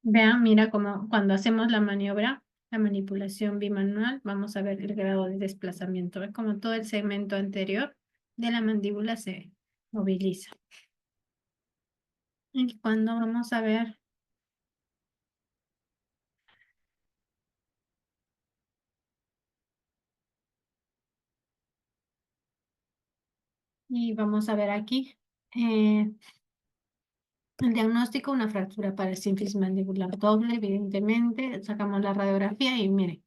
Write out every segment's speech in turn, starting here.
Vean, mira cómo cuando hacemos la maniobra, la manipulación bimanual, vamos a ver el grado de desplazamiento. ¿Ve? Como todo el segmento anterior de la mandíbula se moviliza. Y cuando vamos a ver, y vamos a ver aquí, el diagnóstico, una fractura para el sínfisis mandibular doble, evidentemente, sacamos la radiografía y miren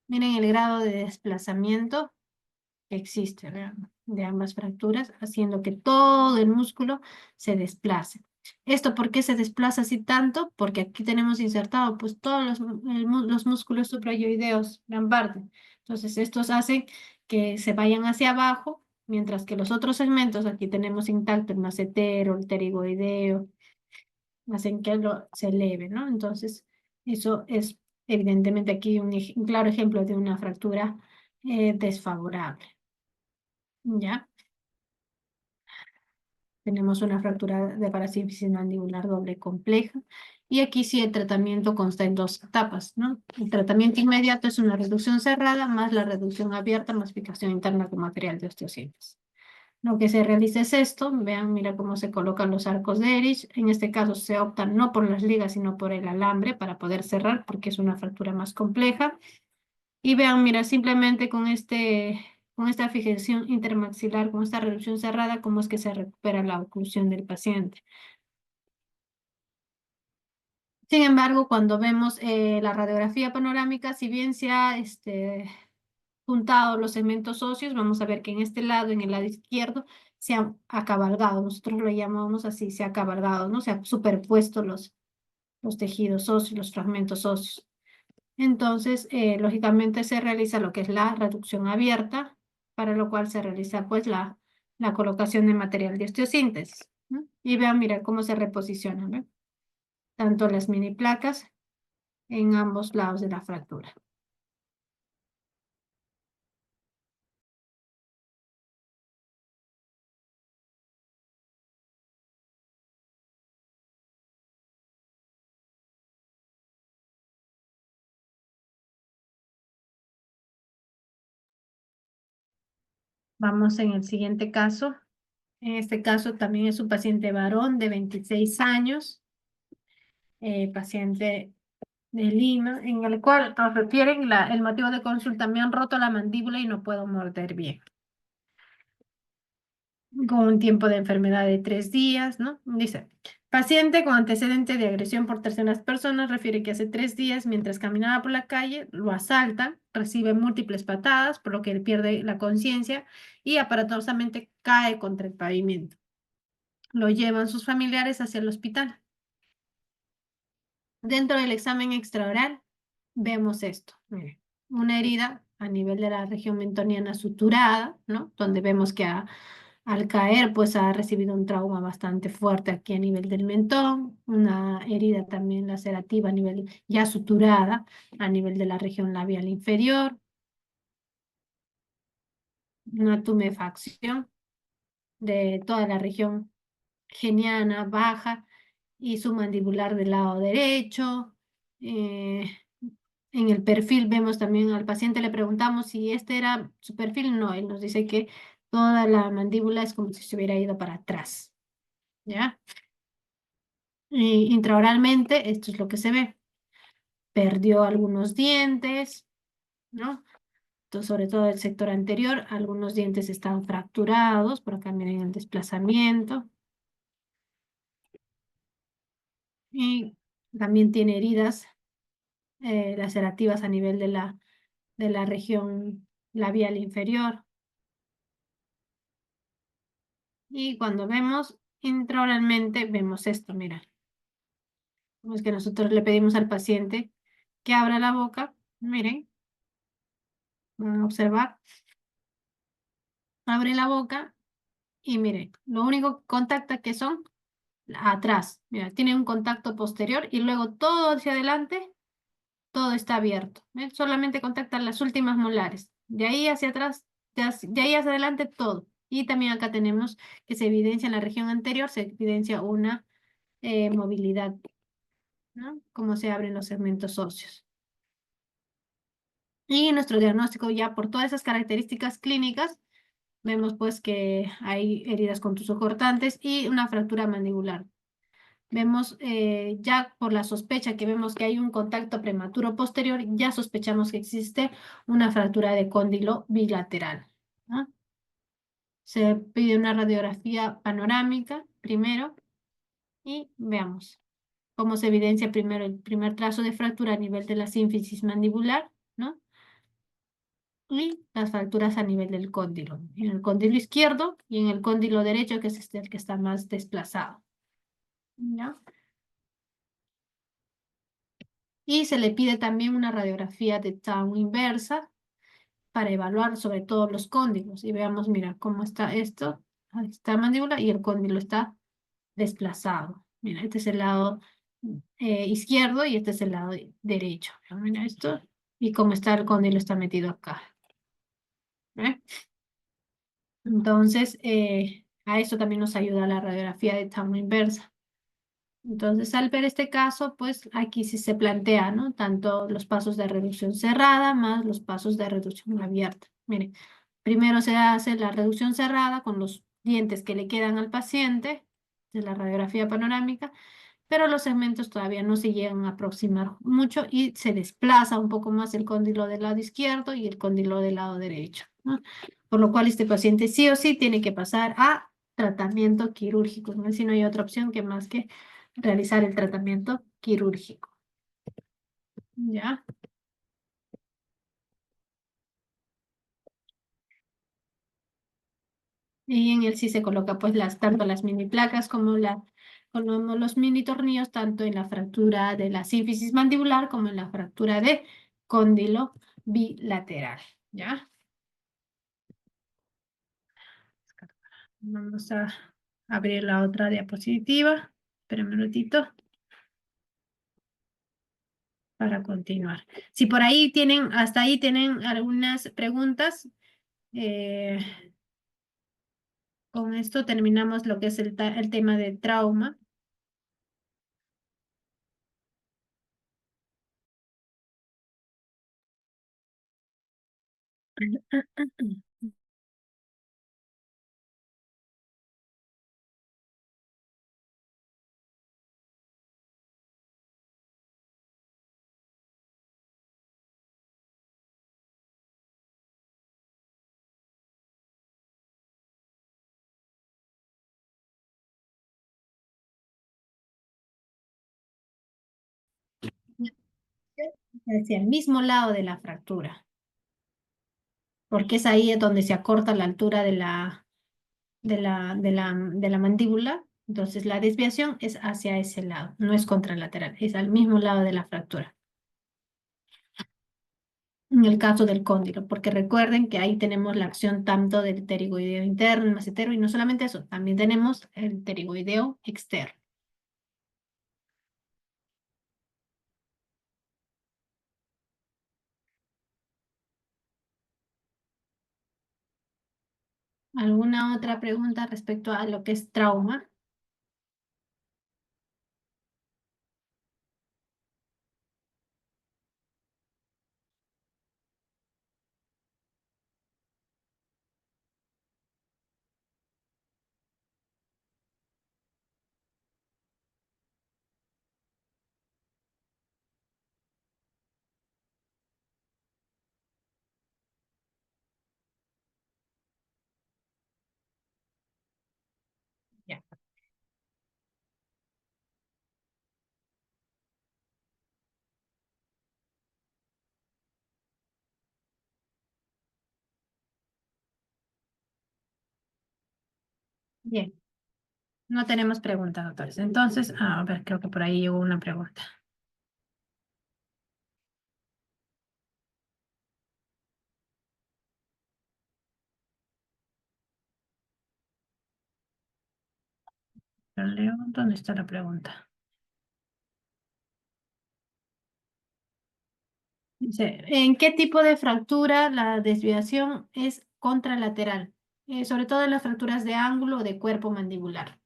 el grado de desplazamiento que existe, vean, de ambas fracturas, haciendo que todo el músculo se desplace. ¿Esto por qué se desplaza así tanto? Porque aquí tenemos insertado pues todos los músculos suprayoideos, gran parte. Entonces estos hacen que se vayan hacia abajo, mientras que los otros segmentos, aquí tenemos intacto el macetero, el pterigoideo, hacen que se eleve, ¿no? Entonces eso es evidentemente aquí un claro ejemplo de una fractura desfavorable. ¿Ya? Tenemos una fractura de parasínfisis mandibular doble compleja. Y aquí sí el tratamiento consta en dos etapas, ¿no? El tratamiento inmediato es una reducción cerrada más la reducción abierta más fijación interna con material de osteosíntesis. Lo que se realiza es esto. Vean, mira cómo se colocan los arcos de Erich. En este caso se opta no por las ligas, sino por el alambre para poder cerrar, porque es una fractura más compleja. Y vean, mira, simplemente con esta fijación intermaxilar, con esta reducción cerrada, cómo es que se recupera la oclusión del paciente. Sin embargo, cuando vemos la radiografía panorámica, si bien se ha juntado los segmentos óseos, vamos a ver que en este lado, en el lado izquierdo, se han acabalgado. Nosotros lo llamamos así, se ha acabalgado, ¿no? Se han superpuesto los tejidos óseos, los fragmentos óseos. Entonces, lógicamente se realiza lo que es la reducción abierta, para lo cual se realiza pues la colocación de material de osteosíntesis, ¿no? Y vean, mira cómo se reposicionan, ¿ve? Tanto las mini placas en ambos lados de la fractura. Vamos en el siguiente caso. En este caso también es un paciente varón de 26 años, paciente de Lima, en el cual nos refieren el motivo de consulta: me han roto la mandíbula y no puedo morder bien. Con un tiempo de enfermedad de 3 días, ¿no? Dice, paciente con antecedente de agresión por terceras personas refiere que hace 3 días, mientras caminaba por la calle, lo asaltan, recibe múltiples patadas, por lo que él pierde la conciencia y aparatosamente cae contra el pavimento. Lo llevan sus familiares hacia el hospital. Dentro del examen extraoral vemos esto, mire, una herida a nivel de la región mentoniana suturada, ¿no? Donde vemos que al caer pues ha recibido un trauma bastante fuerte aquí a nivel del mentón, una herida también lacerativa a nivel ya suturada a nivel de la región labial inferior, una tumefacción de toda la región geniana baja y submandibular del lado derecho. Eh, en el perfil vemos también al paciente, le preguntamos si este era su perfil. No, él nos dice que toda la mandíbula es como si se hubiera ido para atrás, ¿ya? Y intraoralmente, esto es lo que se ve. Perdió algunos dientes, ¿no? Entonces, sobre todo el sector anterior, algunos dientes están fracturados, por acá miren el desplazamiento. Y también tiene heridas lacerativas a nivel de la región labial inferior. Y cuando vemos intraoralmente, vemos esto, mira. Es que nosotros le pedimos al paciente que abra la boca. Miren, van a observar. Abre la boca y miren, lo único que contacta que son atrás. Mira, tiene un contacto posterior y luego todo hacia adelante, todo está abierto. ¿Ven? Solamente contactan las últimas molares. De ahí hacia atrás, de ahí hacia adelante todo. Y también acá tenemos que se evidencia en la región anterior, se evidencia una movilidad, ¿no? Cómo se abren los segmentos óseos. Y en nuestro diagnóstico, ya por todas esas características clínicas, vemos pues que hay heridas contusocortantes y una fractura mandibular. Vemos ya por la sospecha que vemos que hay un contacto prematuro posterior, ya sospechamos que existe una fractura de cóndilo bilateral, ¿no? Se pide una radiografía panorámica primero y veamos cómo se evidencia primero el primer trazo de fractura a nivel de la sínfisis mandibular, ¿no? Y las fracturas a nivel del cóndilo, en el cóndilo izquierdo y en el cóndilo derecho, que es este el que está más desplazado, ¿ya? Y se le pide también una radiografía de Town inversa para evaluar sobre todo los cóndilos. Y veamos, mira, cómo está esto. Ahí está la mandíbula y el cóndilo está desplazado. Mira, este es el lado izquierdo y este es el lado derecho. Mira esto. Y cómo está el cóndilo está metido acá. ¿Eh? Entonces, a eso también nos ayuda la radiografía de Town inversa. Entonces, al ver este caso, pues aquí sí se plantea, ¿no? Tanto los pasos de reducción cerrada más los pasos de reducción abierta. Miren, primero se hace la reducción cerrada con los dientes que le quedan al paciente de la radiografía panorámica, pero los segmentos todavía no se llegan a aproximar mucho y se desplaza un poco más el cóndilo del lado izquierdo y el cóndilo del lado derecho, ¿no? Por lo cual este paciente sí o sí tiene que pasar a tratamiento quirúrgico, ¿no? Si no hay otra opción que más que realizar el tratamiento quirúrgico. ¿Ya? Y en él sí se coloca pues tanto las mini placas como los mini tornillos, tanto en la fractura de la sínfisis mandibular como en la fractura de cóndilo bilateral. ¿Ya? Vamos a abrir la otra diapositiva. Espera un minutito para continuar. Si por ahí tienen, hasta ahí tienen algunas preguntas, eh, con esto terminamos lo que es el tema de trauma. Hacia el mismo lado de la fractura, porque es ahí donde se acorta la altura de la mandíbula. Entonces la desviación es hacia ese lado, no es contralateral, es al mismo lado de la fractura. En el caso del cóndilo, porque recuerden que ahí tenemos la acción tanto del pterigoideo interno, el macetero, y no solamente eso, también tenemos el pterigoideo externo. ¿Alguna otra pregunta respecto a lo que es trauma? Ya, bien. No tenemos preguntas, doctores. Entonces, a ver, creo que por ahí llegó una pregunta. Pero leo, ¿dónde está la pregunta? Dice, ¿en qué tipo de fractura la desviación es contralateral? sobre todo en las fracturas de ángulo o de cuerpo mandibular.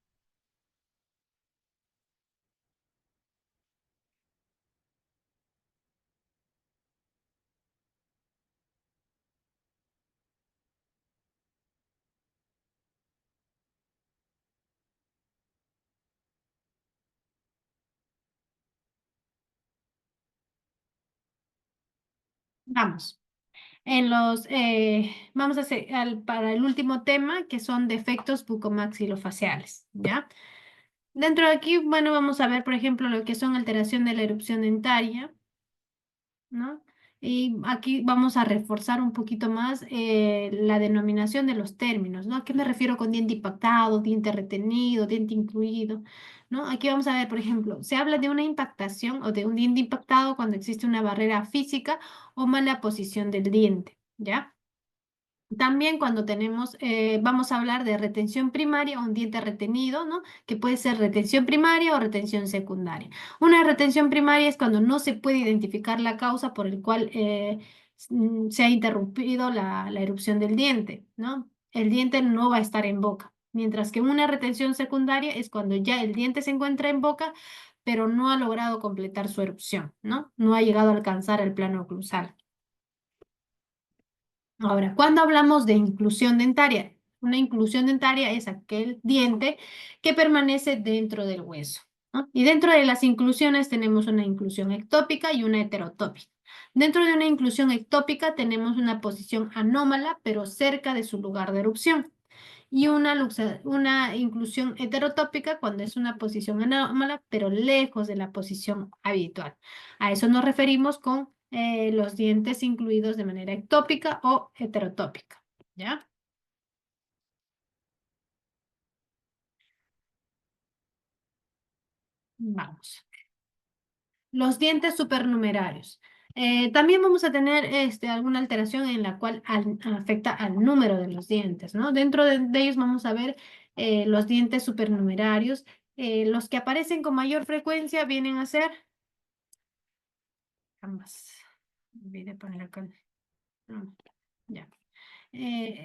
Vamos. Vamos a hacer para el último tema, que son defectos bucomaxilofaciales, ¿ya? Dentro de aquí, bueno, vamos a ver, por ejemplo, lo que son alteración de la erupción dentaria, ¿no? Y aquí vamos a reforzar un poquito más la denominación de los términos, ¿no? ¿A qué me refiero con diente impactado, diente retenido, diente incluido? ¿No? Aquí vamos a ver, por ejemplo, se habla de una impactación o de un diente impactado cuando existe una barrera física o mala posición del diente, ¿ya? También cuando tenemos, vamos a hablar de retención primaria o un diente retenido, ¿no? Que puede ser retención primaria o retención secundaria. Una retención primaria es cuando no se puede identificar la causa por el cual se ha interrumpido la erupción del diente, ¿no? El diente no va a estar en boca. Mientras que una retención secundaria es cuando ya el diente se encuentra en boca, pero no ha logrado completar su erupción, ¿no? No ha llegado a alcanzar el plano oclusal. Ahora, cuando hablamos de inclusión dentaria, una inclusión dentaria es aquel diente que permanece dentro del hueso, ¿no? Y dentro de las inclusiones tenemos una inclusión ectópica y una heterotópica. Dentro de una inclusión ectópica tenemos una posición anómala, pero cerca de su lugar de erupción. Y una inclusión heterotópica cuando es una posición anómala, pero lejos de la posición habitual. A eso nos referimos con los dientes incluidos de manera ectópica o heterotópica. ¿Ya? Vamos. Los dientes supernumerarios. También vamos a tener alguna alteración en la cual afecta al número de los dientes, ¿no? Dentro de ellos vamos a ver los dientes supernumerarios. Los que aparecen con mayor frecuencia vienen a ser ambas. Olvidé poner acá. Mm, ya.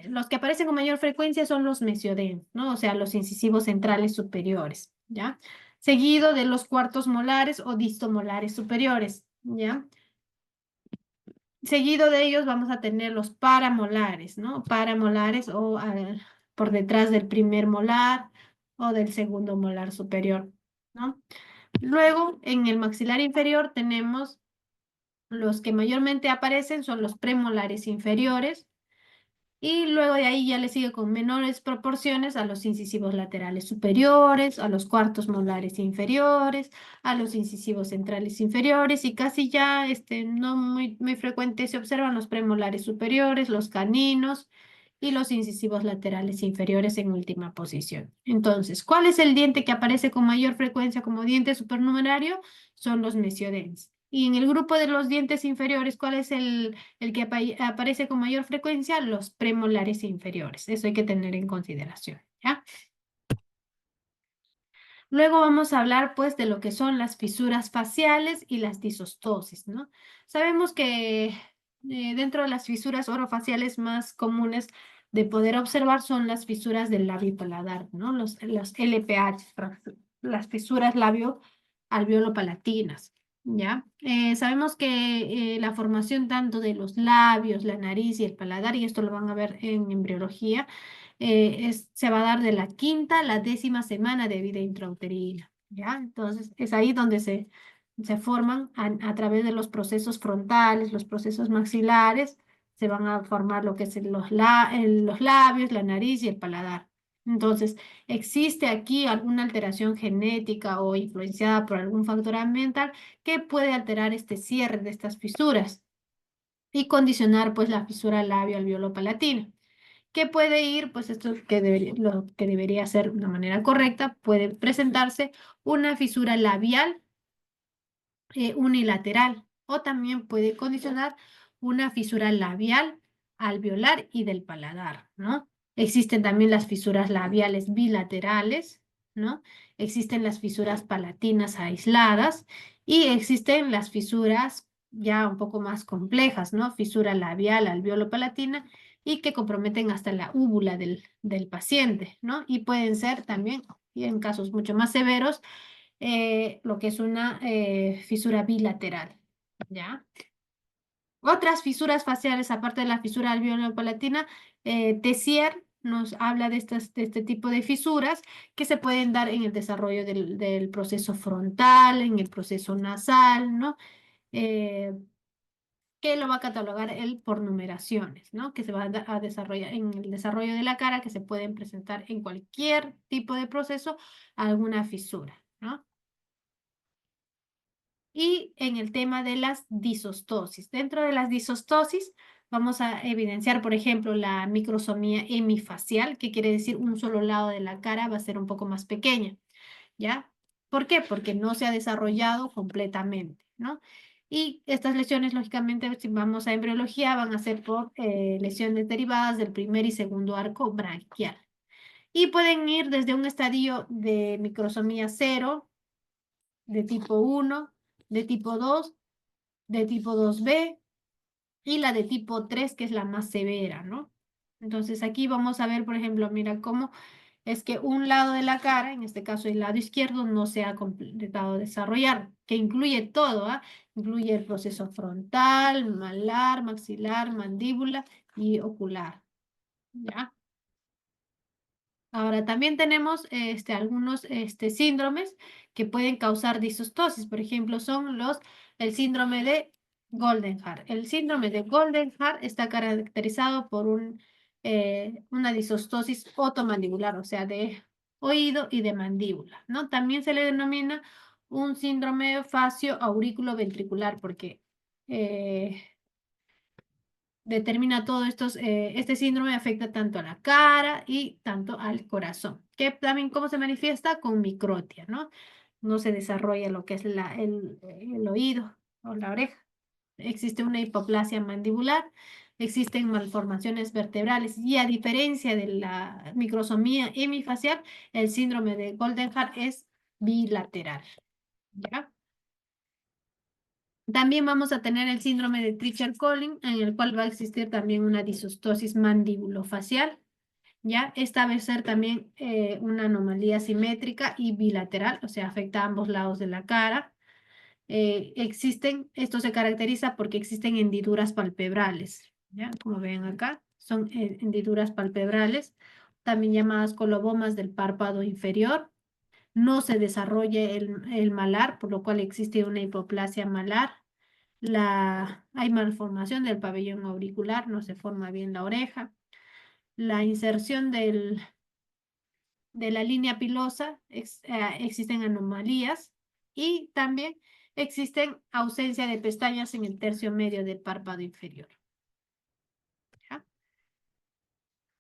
Los que aparecen con mayor frecuencia son los mesiodens, ¿no? O sea, los incisivos centrales superiores, ¿ya? Seguido de los cuartos molares o distomolares superiores, ¿ya? Seguido de ellos vamos a tener los paramolares, ¿no? Paramolares o por detrás del primer molar o del segundo molar superior, ¿no? Luego, en el maxilar inferior tenemos los que mayormente aparecen son los premolares inferiores, y luego de ahí ya le sigue con menores proporciones a los incisivos laterales superiores, a los cuartos molares inferiores, a los incisivos centrales inferiores, y casi ya no muy frecuente se observan los premolares superiores, los caninos y los incisivos laterales inferiores en última posición. Entonces, ¿cuál es el diente que aparece con mayor frecuencia como diente supernumerario? Son los mesiodens. Y en el grupo de los dientes inferiores, ¿cuál es el que aparece con mayor frecuencia? Los premolares inferiores. Eso hay que tener en consideración, ¿ya? Luego vamos a hablar pues de lo que son las fisuras faciales y las disostosis, ¿no? Sabemos que dentro de las fisuras orofaciales más comunes de poder observar son las fisuras del labio y paladar, ¿no? Los LPH, las fisuras labio alveolo-palatinas, ¿ya? Sabemos que la formación tanto de los labios, la nariz y el paladar, y esto lo van a ver en embriología, se va a dar de la quinta a la 10ª semana de vida intrauterina, ¿ya? Entonces, es ahí donde se forman a través de los procesos frontales, los procesos maxilares, se van a formar lo que es los labios, la nariz y el paladar. Entonces, ¿existe aquí alguna alteración genética o influenciada por algún factor ambiental que puede alterar este cierre de estas fisuras y condicionar pues la fisura labio-alveolo-palatina? ¿Qué puede ir? Pues esto lo que debería ser de una manera correcta, puede presentarse una fisura labial unilateral, o también puede condicionar una fisura labial, alveolar y del paladar, ¿no? Existen también las fisuras labiales bilaterales, ¿no? Existen las fisuras palatinas aisladas y existen las fisuras ya un poco más complejas, ¿no? Fisura labial, alveolo-palatina y que comprometen hasta la úvula del paciente, ¿no? Y pueden ser también, y en casos mucho más severos, lo que es una fisura bilateral, ¿ya? Otras fisuras faciales, aparte de la fisura alveolo-palatina, Tessier nos habla de este tipo de fisuras que se pueden dar en el desarrollo del proceso frontal, en el proceso nasal, ¿no? Eh, que lo va a catalogar él por numeraciones, ¿no? Que se va a desarrollar en el desarrollo de la cara, que se pueden presentar en cualquier tipo de proceso alguna fisura, ¿no? Y en el tema de las disostosis. Dentro de las disostosis vamos a evidenciar, por ejemplo, la microsomía hemifacial, que quiere decir un solo lado de la cara va a ser un poco más pequeña, ¿ya? ¿Por qué? Porque no se ha desarrollado completamente, ¿no? Y estas lesiones, lógicamente, si vamos a embriología, van a ser por lesiones derivadas del primer y segundo arco branquial. Y pueden ir desde un estadio de microsomía cero, de tipo 1, de tipo 2, de tipo 2B y la de tipo 3, que es la más severa, ¿no? Entonces aquí vamos a ver, por ejemplo, mira cómo es que un lado de la cara, en este caso el lado izquierdo, no se ha completado de desarrollar, que incluye todo, ¿ah? Incluye el proceso frontal, malar, maxilar, mandíbula y ocular, ¿ya? Ahora, también tenemos algunos síndromes que pueden causar disostosis. Por ejemplo, son el síndrome de Goldenhar. El síndrome de Goldenhar está caracterizado por una disostosis otomandibular, o sea, de oído y de mandíbula, ¿no? También se le denomina un síndrome facio-aurículo-ventricular porque eh, determina todo este síndrome afecta tanto a la cara y tanto al corazón, que también cómo se manifiesta con microtia, ¿no? No se desarrolla lo que es el oído o la oreja. Existe una hipoplasia mandibular, existen malformaciones vertebrales y a diferencia de la microsomía hemifacial, el síndrome de Goldenhar es bilateral, ¿ya? También vamos a tener el síndrome de Treacher-Collins, en el cual va a existir también una disostosis mandibulofacial, ¿ya? Esta va a ser también una anomalía simétrica y bilateral, o sea, afecta a ambos lados de la cara. Esto se caracteriza porque existen hendiduras palpebrales, ¿ya? Como ven acá, son hendiduras palpebrales, también llamadas colobomas del párpado inferior. No se desarrolla el malar, por lo cual existe una hipoplasia malar. Hay malformación del pabellón auricular, no se forma bien la oreja. La inserción de la línea pilosa, existen anomalías y también existen ausencia de pestañas en el tercio medio del párpado inferior. ¿Ya?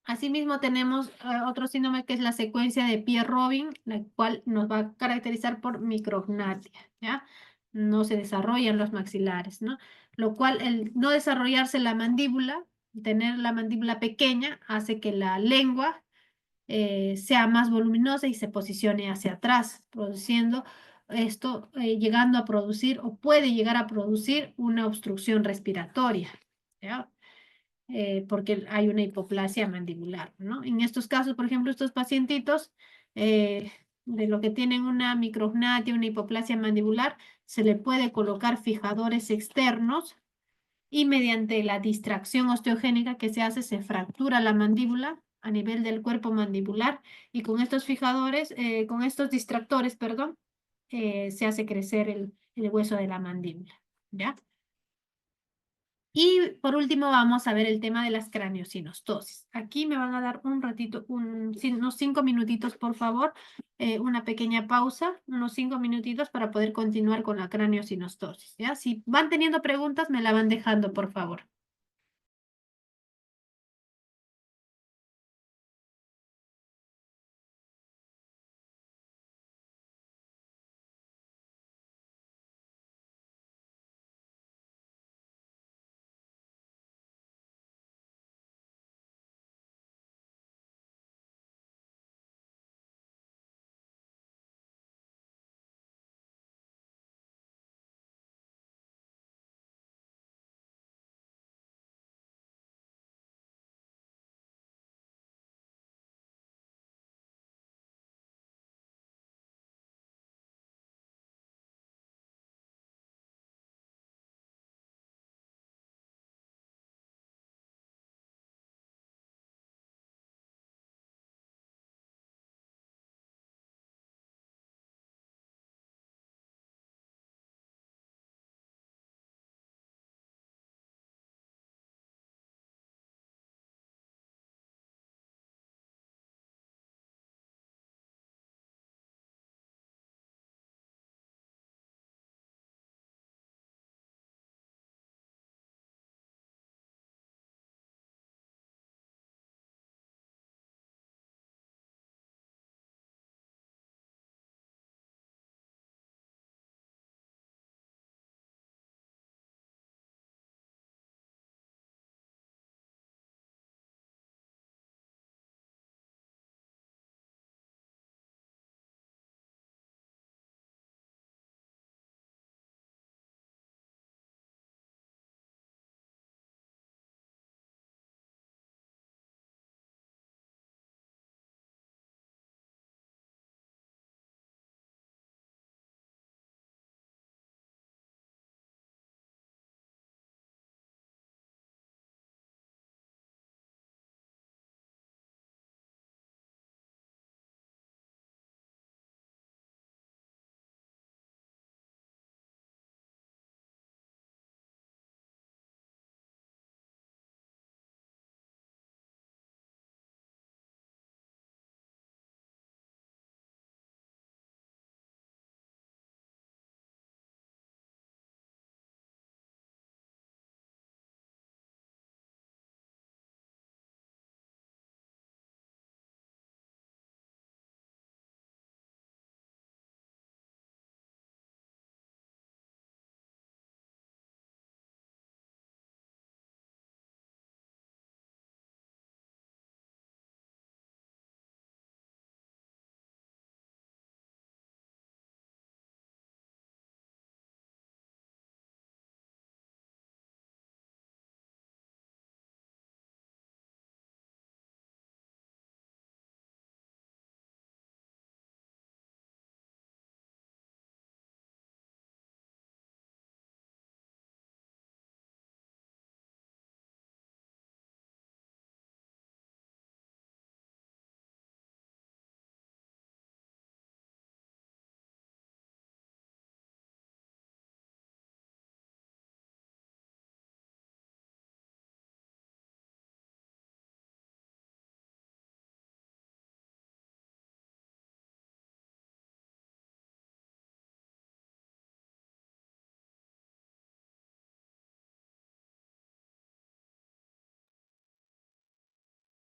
Asimismo, tenemos otro síndrome que es la secuencia de Pierre-Robin, la cual nos va a caracterizar por micrognatia, ¿ya? No se desarrollan los maxilares, ¿no? Lo cual, el no desarrollarse la mandíbula, tener la mandíbula pequeña, hace que la lengua sea más voluminosa y se posicione hacia atrás, produciendo esto, llegando a producir o puede llegar a producir una obstrucción respiratoria, ¿ya? Porque hay una hipoplasia mandibular, ¿no? En estos casos, por ejemplo, estos pacientitos de lo que tienen una micrognatia, una hipoplasia mandibular, se le puede colocar fijadores externos y mediante la distracción osteogénica que se hace, se fractura la mandíbula a nivel del cuerpo mandibular y con estos fijadores, con estos distractores, perdón, se hace crecer el hueso de la mandíbula, ¿ya? Y por último vamos a ver el tema de las craniosinostosis. Aquí me van a dar un ratito, unos 5 minutitos, por favor, una pequeña pausa, unos 5 minutitos para poder continuar con la craniosinostosis, ¿ya? Si van teniendo preguntas, me la van dejando, por favor.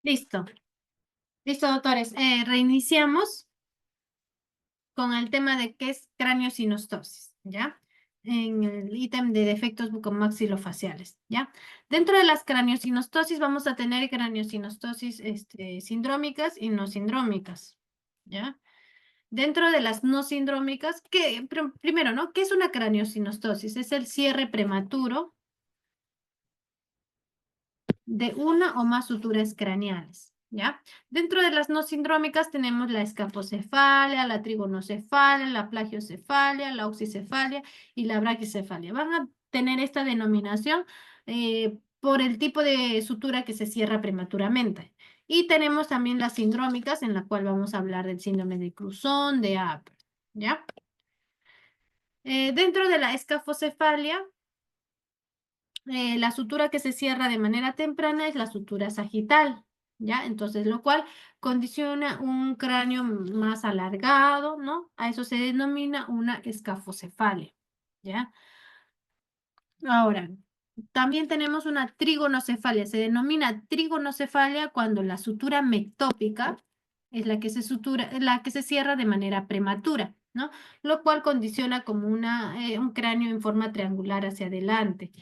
Listo. Listo, doctores. Reiniciamos con el tema de qué es craneosinostosis, ¿ya? En el ítem de defectos bucomaxilofaciales, ¿ya? Dentro de las craneosinostosis vamos a tener craneosinostosis sindrómicas y no sindrómicas, ¿ya? Dentro de las no sindrómicas, primero, ¿no? ¿Qué es una craneosinostosis? Es el cierre prematuro de una o más suturas craneales, ¿ya? Dentro de las no sindrómicas tenemos la escafocefalia, la trigonocefalia, la plagiocefalia, la oxicefalia y la braquicefalia. Van a tener esta denominación por el tipo de sutura que se cierra prematuramente. Y tenemos también las sindrómicas, en la cual vamos a hablar del síndrome de Cruzón, de Apert, ¿ya? Dentro de la escafocefalia, la sutura que se cierra de manera temprana es la sutura sagital, ¿ya? Entonces, lo cual condiciona un cráneo más alargado, ¿no? A eso se denomina una escafocefalia, ¿ya? Ahora, también tenemos una trigonocefalia. Se denomina trigonocefalia cuando la sutura mectópica es la que se cierra de manera prematura, ¿no? Lo cual condiciona como un cráneo en forma triangular hacia adelante.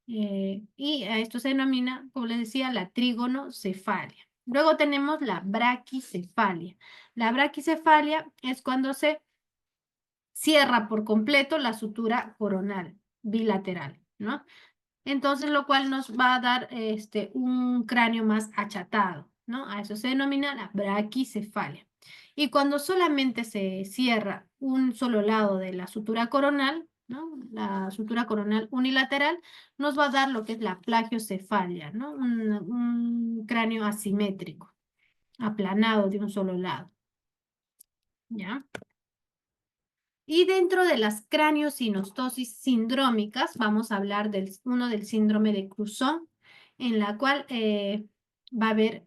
Y a esto se denomina, como les decía, la trigonocefalia. Luego tenemos la braquicefalia. La braquicefalia es cuando se cierra por completo la sutura coronal bilateral, ¿no? Entonces, lo cual nos va a dar un cráneo más achatado, ¿no? A eso se denomina la braquicefalia. Y cuando solamente se cierra un solo lado de la sutura coronal, ¿no? La sutura coronal unilateral, nos va a dar lo que es la plagiocefalia, ¿no? Un cráneo asimétrico, aplanado de un solo lado, ¿ya? Y dentro de las craneosinostosis sindrómicas, vamos a hablar uno del síndrome de Cruzón, en la cual va a haber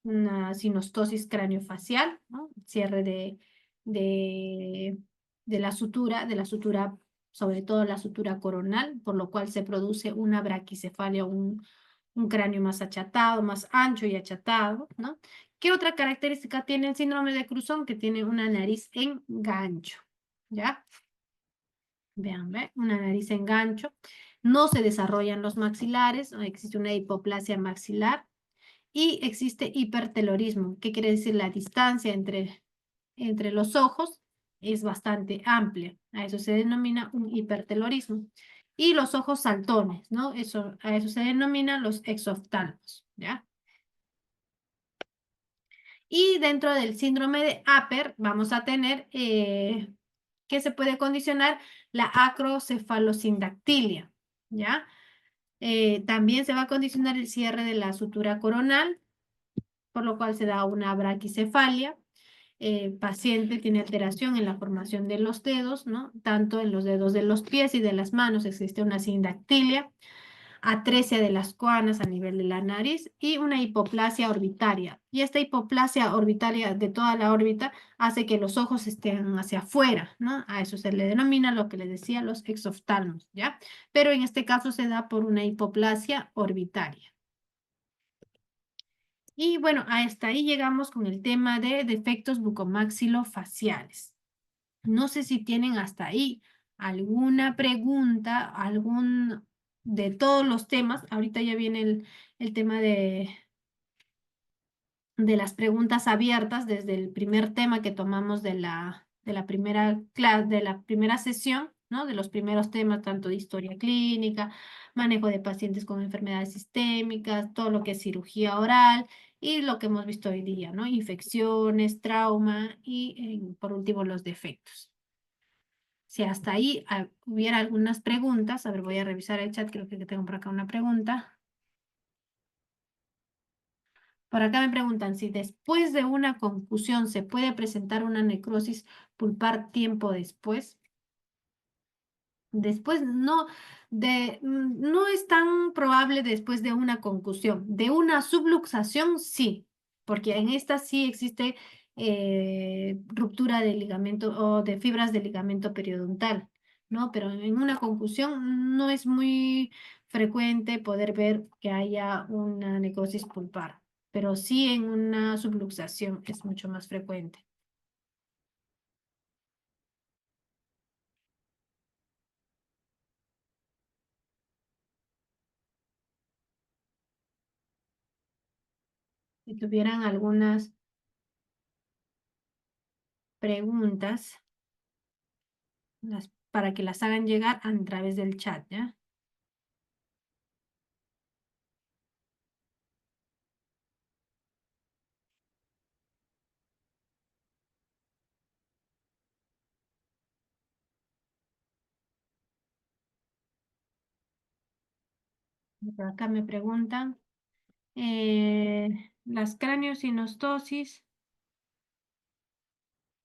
una sinostosis craneofacial, ¿no? Cierre de, de la sutura, sobre todo la sutura coronal, por lo cual se produce una braquicefalia, un cráneo más achatado, más ancho y achatado, ¿no? ¿Qué otra característica tiene el síndrome de Cruzón? Que tiene una nariz en gancho, ¿ya? Vean, ¿ve? Una nariz en gancho. No se desarrollan los maxilares, existe una hipoplasia maxilar y existe hipertelorismo. ¿Qué quiere decir? La distancia entre los ojos es bastante amplia. A eso se denomina un hipertelorismo. Y los ojos saltones, ¿no? A eso se denomina los exoftalmos, ¿ya? Y dentro del síndrome de Apert vamos a tener que se puede condicionar la acrocefalosindactilia, ¿ya? También se va a condicionar el cierre de la sutura coronal, por lo cual se da una braquicefalia. El paciente tiene alteración en la formación de los dedos, ¿no? Tanto en los dedos de los pies y de las manos existe una sindactilia, atresia de las coanas a nivel de la nariz y una hipoplasia orbitaria. Y esta hipoplasia orbitaria de toda la órbita hace que los ojos estén hacia afuera, ¿no? A eso se le denomina lo que les decía los exoftalmos, ¿ya? Pero en este caso se da por una hipoplasia orbitaria. Y bueno, hasta ahí llegamos con el tema de defectos bucomaxilofaciales. No sé si tienen hasta ahí alguna pregunta, algún de todos los temas. Ahorita ya viene el tema de las preguntas abiertas desde el primer tema que tomamos de la primera clase, de la primera sesión, ¿no? De los primeros temas, tanto de historia clínica, manejo de pacientes con enfermedades sistémicas, todo lo que es cirugía oral y lo que hemos visto hoy día, ¿no? Infecciones, trauma y, por último, los defectos. Si hasta ahí hubiera algunas preguntas, a ver, voy a revisar el chat, creo que tengo por acá una pregunta. Por acá me preguntan si después de una concusión se puede presentar una necrosis pulpar tiempo después. Después no es tan probable después de una concusión. De una subluxación, sí, porque en esta sí existe ruptura de ligamento o de fibras del ligamento periodontal, ¿no? Pero en una concusión no es muy frecuente poder ver que haya una necrosis pulpar. pero sí en una subluxación es mucho más frecuente. Si tuvieran algunas preguntas, para que las hagan llegar a través del chat, ¿ya? Por acá me preguntan, las craniosinostosis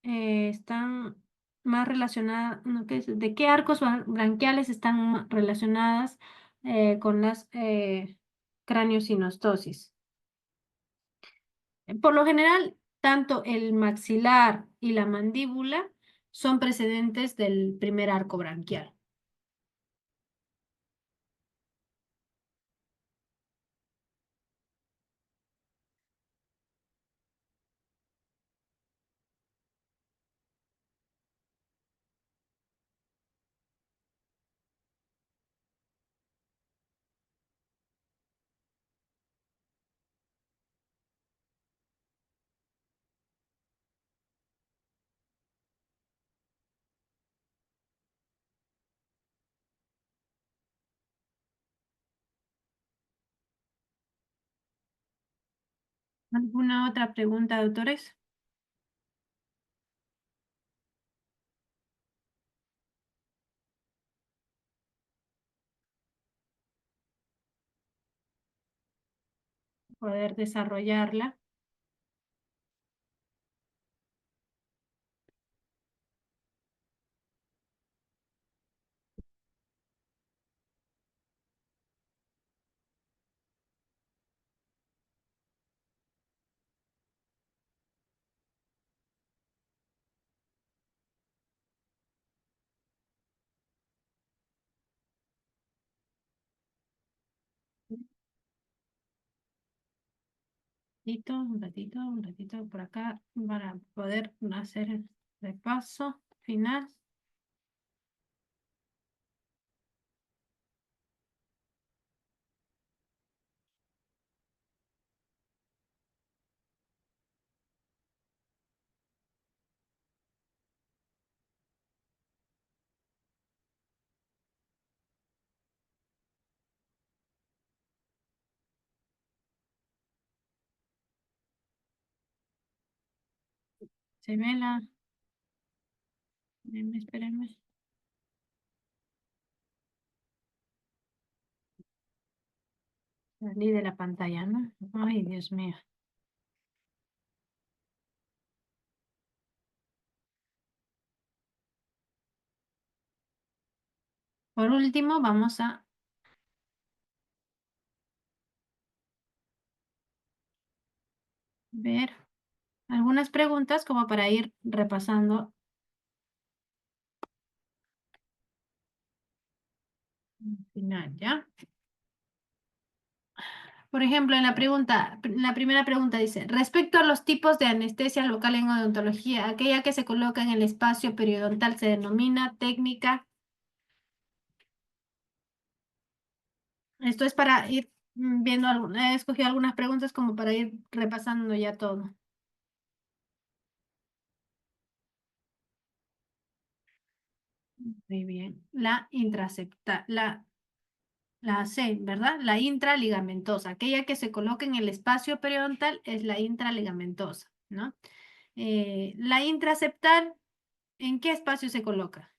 están más relacionadas, no, ¿de qué arcos branquiales están relacionadas con las craniosinostosis? Por lo general, tanto el maxilar y la mandíbula son precedentes del primer arco branquial. ¿Alguna otra pregunta, doctores? Poder desarrollarla. Un ratito por acá para poder hacer el repaso final. Se ve espérenme. Salí de la pantalla, ¿no? Ay, Dios mío. Por último, vamos a ver algunas preguntas como para ir repasando al final, ¿ya? Por ejemplo, la primera pregunta dice, respecto a los tipos de anestesia local en odontología, aquella que se coloca en el espacio periodontal se denomina técnica. Esto es para ir viendo, he escogido algunas preguntas como para ir repasando ya todo. Muy bien. La C, ¿verdad? La intraligamentosa. Aquella que se coloca en el espacio periodontal es la intraligamentosa, ¿no? La intraceptal, ¿en qué espacio se coloca?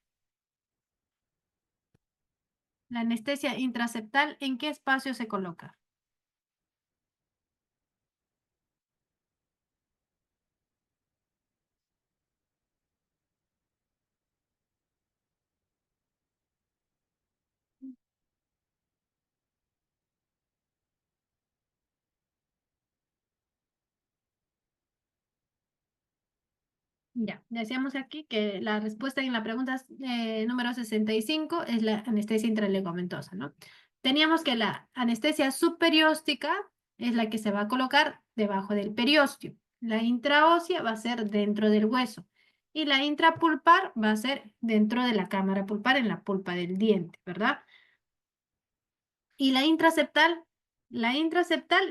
La anestesia intraceptal, ¿en qué espacio se coloca? Ya, decíamos aquí que la respuesta en la pregunta número 65 es la anestesia intraligamentosa, ¿no? Teníamos que la anestesia subperióstica es la que se va a colocar debajo del periósteo. La intraósea va a ser dentro del hueso. Y la intrapulpar va a ser dentro de la cámara pulpar, en la pulpa del diente, ¿verdad? Y la intraseptal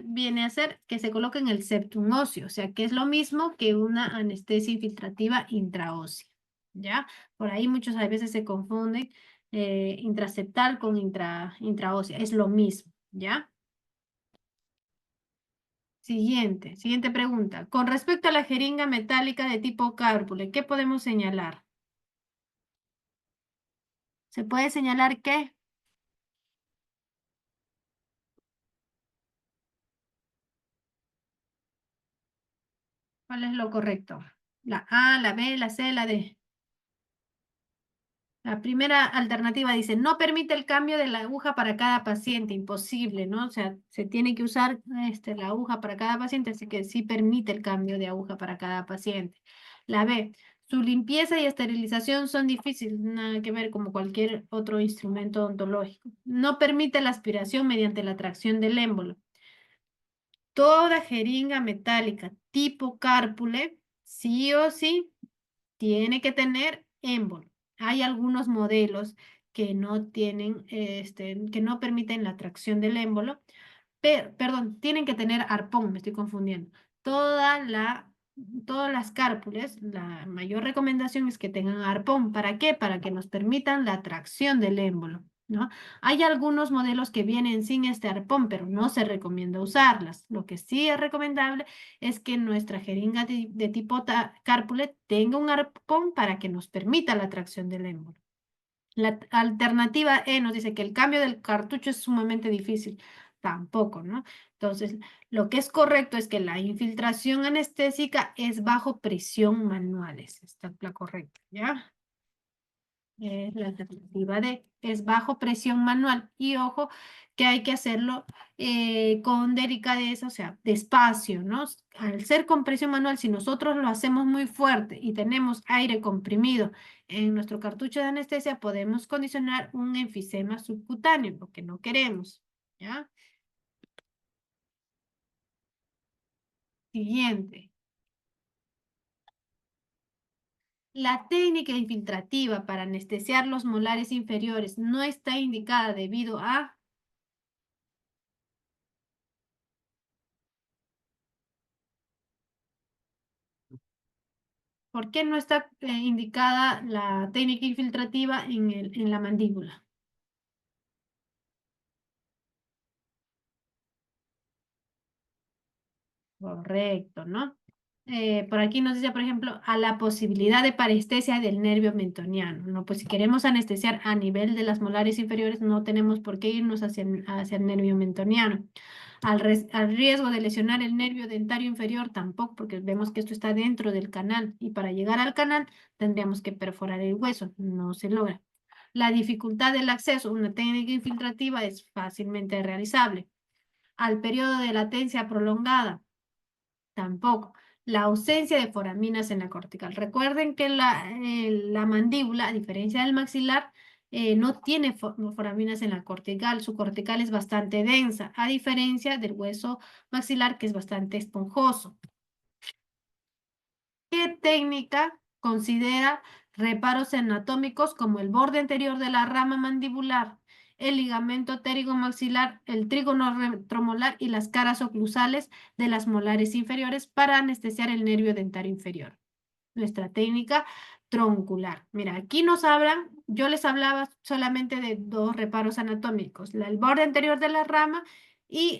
viene a ser que se coloca en el septum óseo, o sea que es lo mismo que una anestesia infiltrativa intraósea, ¿ya? Por ahí muchos a veces se confunden intraseptal con intraósea, es lo mismo, ¿ya? Siguiente pregunta. Con respecto a la jeringa metálica de tipo cárpule, ¿qué podemos señalar? ¿Se puede señalar qué? ¿Cuál es lo correcto? La A, la B, la C, la D. La primera alternativa dice, no permite el cambio de la aguja para cada paciente, imposible, ¿no? O sea, se tiene que usar la aguja para cada paciente, así que sí permite el cambio de aguja para cada paciente. La B, su limpieza y esterilización son difíciles, nada que ver como cualquier otro instrumento odontológico. No permite la aspiración mediante la tracción del émbolo. Toda jeringa metálica tipo cárpule, sí o sí, tiene que tener émbolo. Hay algunos modelos que no tienen, que no permiten la tracción del émbolo, pero, perdón, tienen que tener arpón, me estoy confundiendo. Toda la, todas las cárpules, la mayor recomendación es que tengan arpón. ¿Para qué? Para que nos permitan la tracción del émbolo, ¿no? Hay algunos modelos que vienen sin este arpón, pero no se recomienda usarlas. Lo que sí es recomendable es que nuestra jeringa de tipo cárpule tenga un arpón para que nos permita la tracción del émbolo. La alternativa E nos dice que el cambio del cartucho es sumamente difícil. Tampoco, ¿no? Entonces, lo que es correcto es que la infiltración anestésica es bajo presión manual. Esa está la correcta, ¿ya? La alternativa D es bajo presión manual. Y ojo que hay que hacerlo con delicadeza, o sea, despacio, ¿no? Al ser con presión manual, si nosotros lo hacemos muy fuerte y tenemos aire comprimido en nuestro cartucho de anestesia, podemos condicionar un enfisema subcutáneo, lo que no queremos, ¿ya? Siguiente. La técnica infiltrativa para anestesiar los molares inferiores no está indicada debido a... ¿Por qué no está indicada la técnica infiltrativa en la mandíbula? Correcto, ¿no? Por aquí nos dice, por ejemplo, a la posibilidad de parestesia del nervio mentoniano, ¿no? Pues si queremos anestesiar a nivel de las molares inferiores, no tenemos por qué irnos hacia el nervio mentoniano. Al riesgo de lesionar el nervio dentario inferior, tampoco, porque vemos que esto está dentro del canal y para llegar al canal tendríamos que perforar el hueso, no se logra. La dificultad del acceso, una técnica infiltrativa es fácilmente realizable. Al periodo de latencia prolongada, tampoco. La ausencia de foraminas en la cortical. Recuerden que la mandíbula, a diferencia del maxilar, no tiene foraminas en la cortical. Su cortical es bastante densa, a diferencia del hueso maxilar, que es bastante esponjoso. ¿Qué técnica considera reparos anatómicos como el borde anterior de la rama mandibular, el ligamento pterigomaxilar, el trígono retromolar y las caras oclusales de las molares inferiores para anestesiar el nervio dentario inferior? Nuestra técnica troncular. Mira, aquí nos hablan, yo les hablaba solamente de dos reparos anatómicos, el borde anterior de la rama y,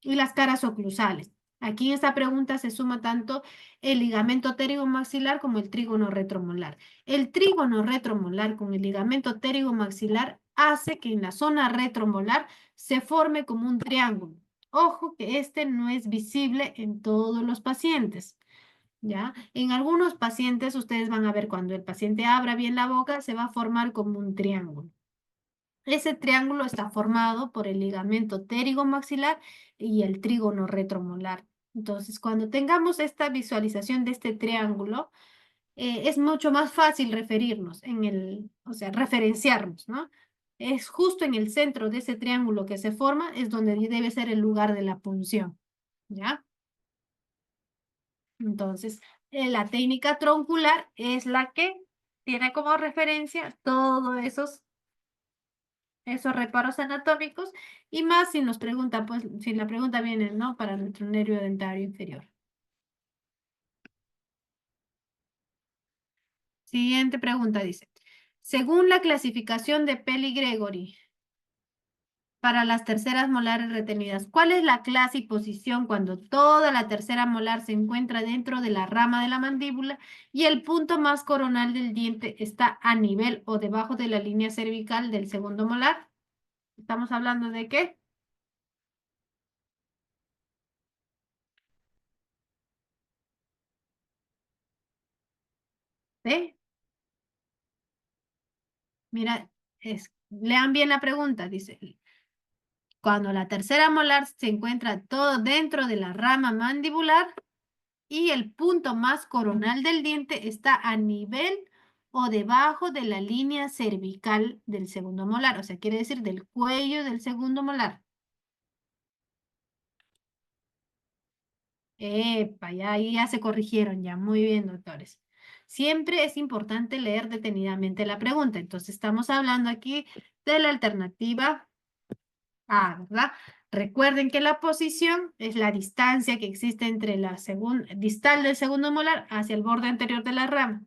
y las caras oclusales. Aquí en esta pregunta se suma tanto el ligamento pterigomaxilar como el trígono retromolar. El trígono retromolar con el ligamento pterigomaxilar hace que en la zona retromolar se forme como un triángulo. Ojo que este no es visible en todos los pacientes. ¿Ya? En algunos pacientes, ustedes van a ver cuando el paciente abra bien la boca, se va a formar como un triángulo. Ese triángulo está formado por el ligamento pterigomaxilar y el trígono retromolar. Entonces, cuando tengamos esta visualización de este triángulo, es mucho más fácil referirnos o sea, referenciarnos, ¿no? es justo en el centro de ese triángulo que se forma, es donde debe ser el lugar de la punción, ¿ya? Entonces, la técnica troncular es la que tiene como referencia todos esos reparos anatómicos y más si nos pregunta, pues, si la pregunta viene, ¿no? Para nuestro nervio dentario inferior. Siguiente pregunta dice, según la clasificación de Peli-Gregory para las terceras molares retenidas, ¿cuál es la clase y posición cuando toda la tercera molar se encuentra dentro de la rama de la mandíbula y el punto más coronal del diente está a nivel o debajo de la línea cervical del segundo molar? ¿Estamos hablando de qué? ¿De? Mira, lean bien la pregunta, dice. Cuando la tercera molar se encuentra todo dentro de la rama mandibular y el punto más coronal del diente está a nivel o debajo de la línea cervical del segundo molar, o sea, quiere decir del cuello del segundo molar. Epa, ya ahí ya se corrigieron ya. Muy bien, doctores. Siempre es importante leer detenidamente la pregunta. Entonces, estamos hablando aquí de la alternativa A, ¿verdad? Recuerden que la posición es la distancia que existe entre la distal del segundo molar hacia el borde anterior de la rama.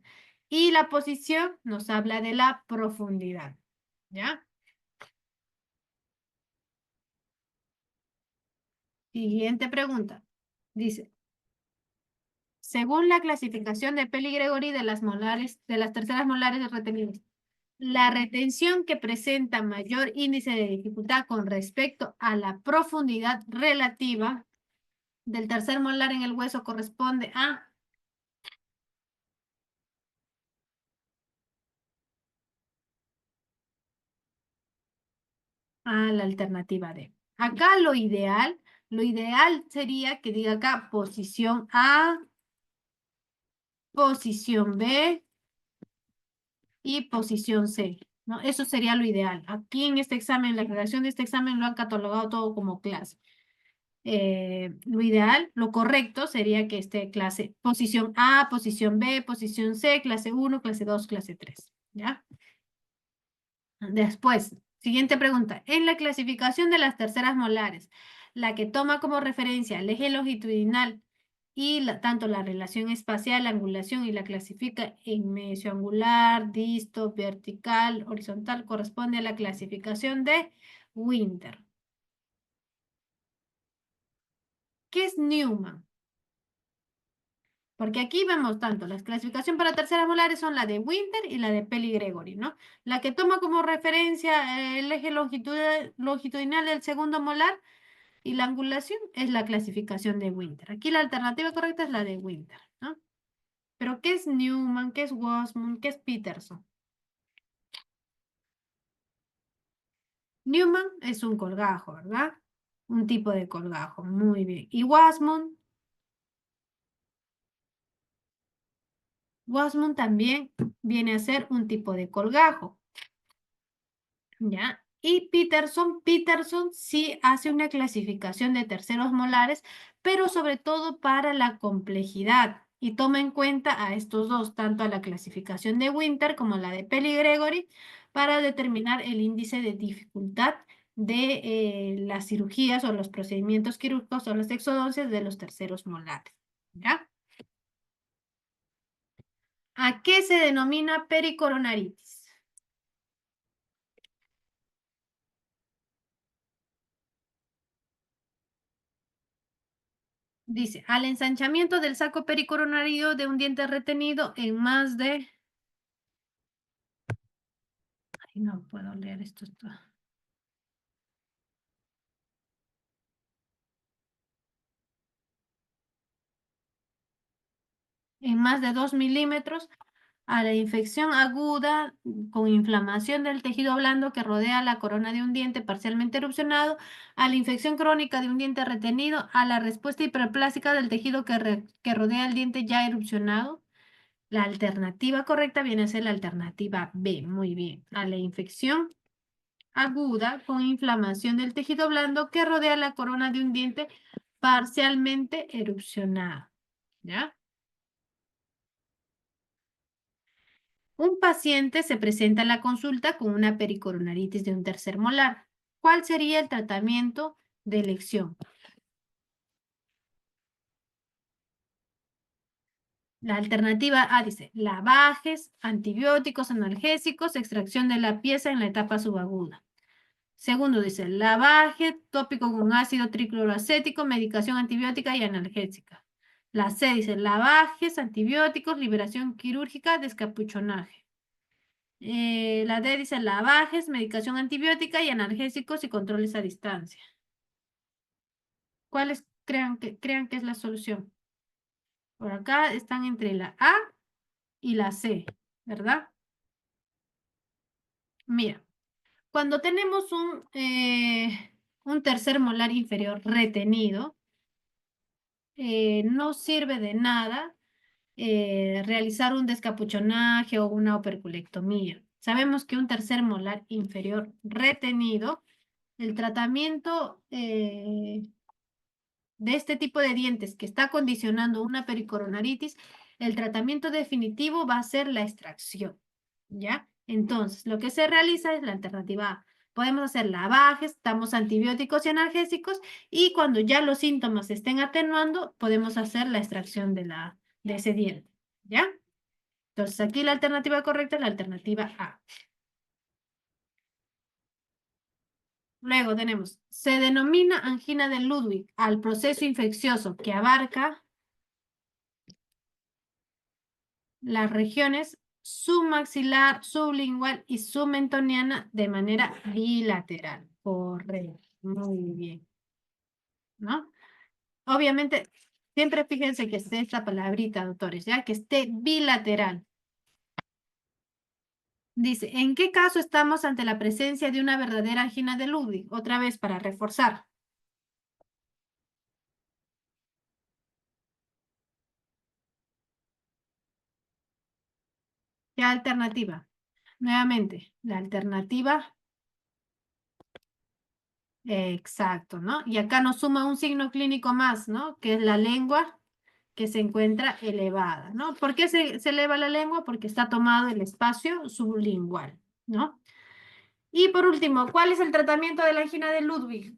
Y la posición nos habla de la profundidad. ¿Ya? Siguiente pregunta. Dice, según la clasificación de Peli-Gregory de las molares, de las terceras molares retenidas, la retención que presenta mayor índice de dificultad con respecto a la profundidad relativa del tercer molar en el hueso corresponde a la alternativa D. Acá lo ideal sería que diga acá posición A, posición B y posición C, ¿no? Eso sería lo ideal. Aquí en este examen, la redacción de este examen lo han catalogado todo como clase. Lo ideal, lo correcto sería que esté clase posición A, posición B, posición C, clase 1, clase 2, clase 3, ¿ya? Después, siguiente pregunta. En la clasificación de las terceras molares, la que toma como referencia el eje longitudinal y tanto la relación espacial, la angulación y la clasifica en mesioangular, disto, vertical, horizontal, corresponde a la clasificación de Winter. ¿Qué es Newman? Porque aquí vemos tanto las clasificaciones para terceras molares son la de Winter y la de Peli-Gregory, ¿no? La que toma como referencia el eje longitudinal del segundo molar y la angulación es la clasificación de Winter. Aquí la alternativa correcta es la de Winter, ¿no? Pero ¿qué es Newman? ¿Qué es Wasmund? ¿Qué es Peterson? Newman es un colgajo, ¿verdad? Un tipo de colgajo, muy bien. Y Wasmund también viene a ser un tipo de colgajo. ¿Ya? Y Peterson sí hace una clasificación de terceros molares, pero sobre todo para la complejidad. Y toma en cuenta a estos dos, tanto a la clasificación de Winter como la de Peli-Gregory, para determinar el índice de dificultad de las cirugías o los procedimientos quirúrgicos o las exodoncias de los terceros molares. ¿Ya? ¿A qué se denomina pericoronaritis? Dice, al ensanchamiento del saco pericoronario de un diente retenido en más de... Ay, no puedo leer esto. En más de 2 milímetros a la infección aguda con inflamación del tejido blando que rodea la corona de un diente parcialmente erupcionado, a la infección crónica de un diente retenido, a la respuesta hiperplásica del tejido que rodea el diente ya erupcionado. La alternativa correcta viene a ser la alternativa B. Muy bien. A la infección aguda con inflamación del tejido blando que rodea la corona de un diente parcialmente erupcionado. ¿Ya? Un paciente se presenta a la consulta con una pericoronaritis de un tercer molar. ¿Cuál sería el tratamiento de elección? La alternativa A dice lavajes, antibióticos, analgésicos, extracción de la pieza en la etapa subaguda. Segundo dice lavaje tópico con ácido tricloroacético, medicación antibiótica y analgésica. La C dice lavajes, antibióticos, liberación quirúrgica, descapuchonaje. La D dice lavajes, medicación antibiótica y analgésicos y controles a distancia. ¿Cuáles crean que es la solución? Por acá están entre la A y la C, ¿verdad? Mira, cuando tenemos un tercer molar inferior retenido, no sirve de nada realizar un descapuchonaje o una operculectomía. Sabemos que un tercer molar inferior retenido, el tratamiento de este tipo de dientes que está condicionando una pericoronaritis, el tratamiento definitivo va a ser la extracción, ¿ya? Entonces, lo que se realiza es la alternativa A. Podemos hacer lavajes, damos antibióticos y analgésicos y cuando ya los síntomas se estén atenuando, podemos hacer la extracción de ese diente, ¿ya? Entonces, aquí la alternativa correcta es la alternativa A. Luego tenemos, se denomina angina de Ludwig al proceso infeccioso que abarca las regiones submaxilar, sublingual y submentoniana de manera bilateral. Correcto. Muy bien. ¿No? Obviamente, siempre fíjense que esté esta palabrita, doctores, ya que esté bilateral. Dice, ¿en qué caso estamos ante la presencia de una verdadera angina de Ludwig? Otra vez para reforzar. ¿Qué alternativa? Nuevamente, la alternativa, exacto, ¿no? Y acá nos suma un signo clínico más, ¿no? Que es la lengua que se encuentra elevada, ¿no? ¿Por qué se eleva la lengua? Porque está tomado el espacio sublingual, ¿no? Y por último, ¿cuál es el tratamiento de la angina de Ludwig?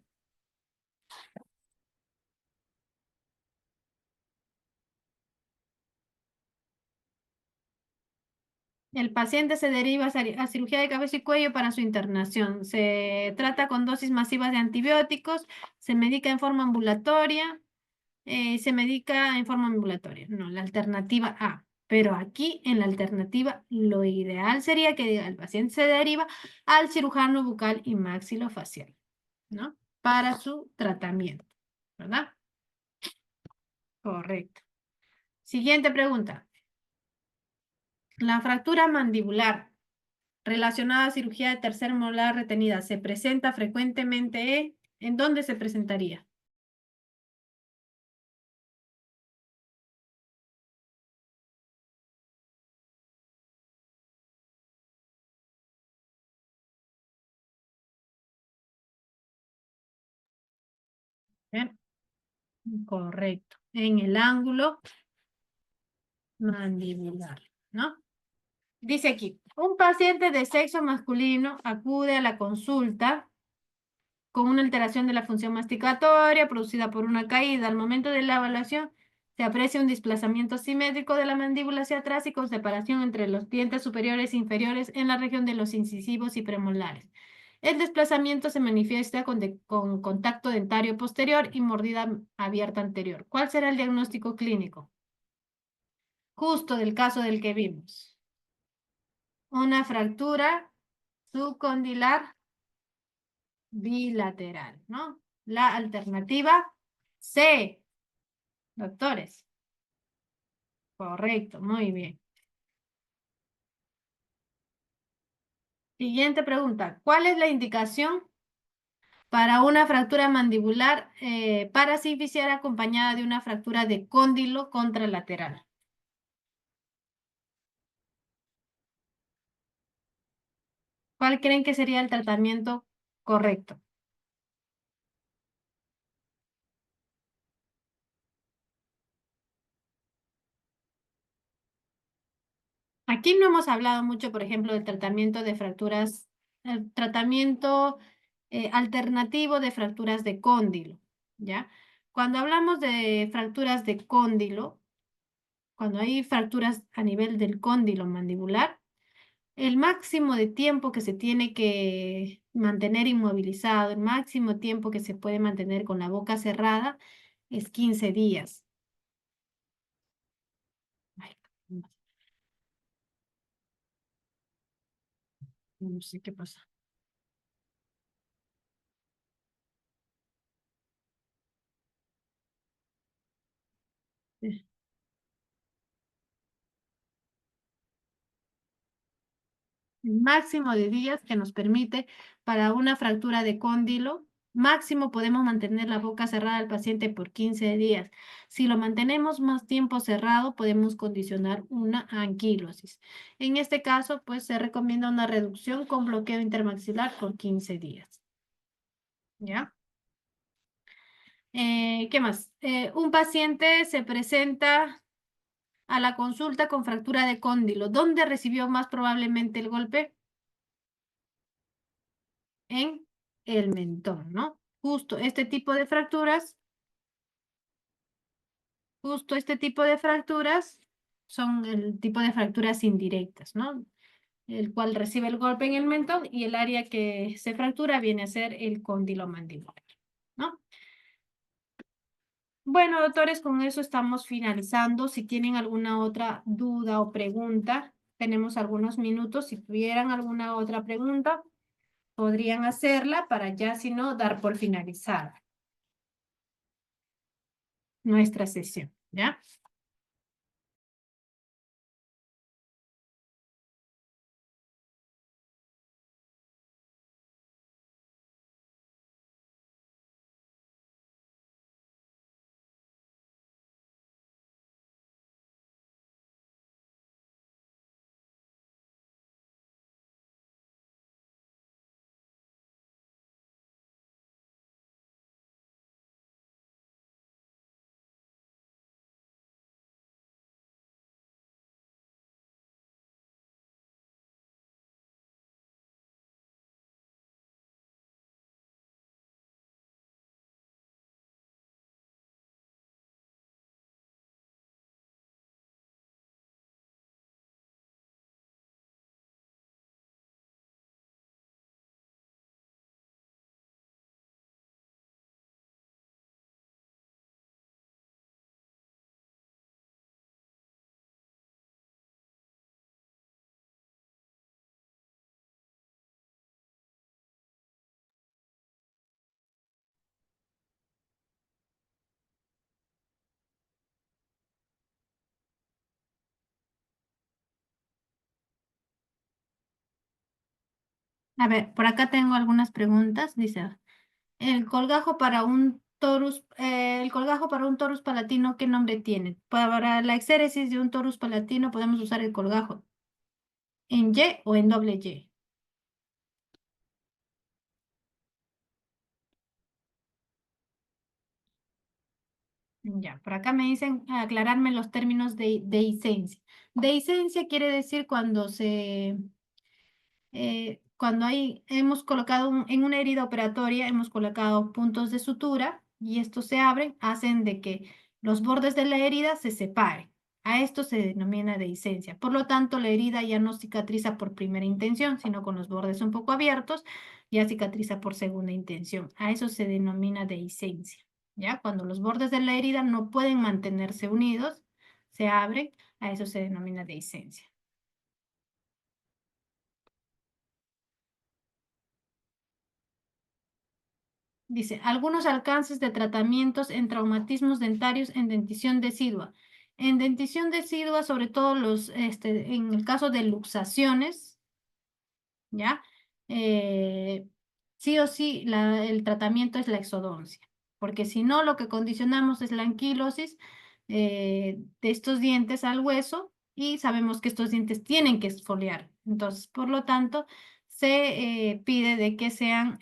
El paciente se deriva a cirugía de cabeza y cuello para su internación. Se trata con dosis masivas de antibióticos, se medica en forma ambulatoria, se medica en forma ambulatoria. No, la alternativa A. Pero aquí en la alternativa lo ideal sería que diga, el paciente se deriva al cirujano bucal y maxilofacial, ¿no? Para su tratamiento, ¿verdad? Correcto. Siguiente pregunta. La fractura mandibular relacionada a cirugía de tercer molar retenida se presenta frecuentemente ¿en dónde se presentaría? Bien, correcto. En el ángulo mandibular, ¿no? Dice aquí, un paciente de sexo masculino acude a la consulta con una alteración de la función masticatoria producida por una caída. Al momento de la evaluación se aprecia un desplazamiento simétrico de la mandíbula hacia atrás y con separación entre los dientes superiores e inferiores en la región de los incisivos y premolares. El desplazamiento se manifiesta con contacto dentario posterior y mordida abierta anterior. ¿Cuál será el diagnóstico clínico? Justo del caso del que vimos. Una fractura subcondilar bilateral, ¿no? La alternativa C, doctores. Correcto, muy bien. Siguiente pregunta. ¿Cuál es la indicación para una fractura mandibular parasinficial acompañada de una fractura de cóndilo contralateral? ¿Cuál creen que sería el tratamiento Correcto. Aquí no hemos hablado mucho, por ejemplo, del tratamiento de fracturas, el tratamiento alternativo de fracturas de cóndilo, ¿ya? Cuando hablamos de fracturas de cóndilo, cuando hay fracturas a nivel del cóndilo mandibular, el máximo de tiempo que se tiene que mantener inmovilizado, el máximo tiempo que se puede mantener con la boca cerrada es 15 días. Ay, no sé qué pasa. Máximo de días que nos permite para una fractura de cóndilo. Máximo podemos mantener la boca cerrada al paciente por 15 días. Si lo mantenemos más tiempo cerrado, podemos condicionar una anquilosis. En este caso, pues se recomienda una reducción con bloqueo intermaxilar por 15 días. ¿Ya? ¿Qué más? Un paciente se presenta a la consulta con fractura de cóndilo. ¿Dónde recibió más probablemente el golpe? En el mentón, ¿no? Justo este tipo de fracturas son el tipo de fracturas indirectas, ¿no? El cual recibe el golpe en el mentón y el área que se fractura viene a ser el cóndilo mandibular, ¿no? Bueno, doctores, con eso estamos finalizando. Si tienen alguna otra duda o pregunta, tenemos algunos minutos. Si tuvieran alguna otra pregunta, podrían hacerla para ya, si no, dar por finalizada nuestra sesión, ¿ya? A ver, por acá tengo algunas preguntas. Dice, el colgajo para un torus palatino, ¿qué nombre tiene? Para la exéresis de un torus palatino podemos usar el colgajo en Y o en doble Y. Ya, por acá me dicen aclararme los términos de dehiscencia. Dehiscencia quiere decir cuando hemos colocado en una herida operatoria, hemos colocado puntos de sutura y estos se abren, hacen de que los bordes de la herida se separen. A esto se denomina dehiscencia. Por lo tanto, la herida ya no cicatriza por primera intención, sino con los bordes un poco abiertos, ya cicatriza por segunda intención. A eso se denomina dehiscencia. ¿Ya? Cuando los bordes de la herida no pueden mantenerse unidos, se abren, a eso se denomina dehiscencia. Dice, algunos alcances de tratamientos en traumatismos dentarios en dentición decidua. En dentición decidua, sobre todo en el caso de luxaciones, ¿ya? Eh, sí o sí, el tratamiento es la exodoncia, porque si no, lo que condicionamos es la anquilosis de estos dientes al hueso y sabemos que estos dientes tienen que exfoliar. Entonces, por lo tanto, se pide de que sean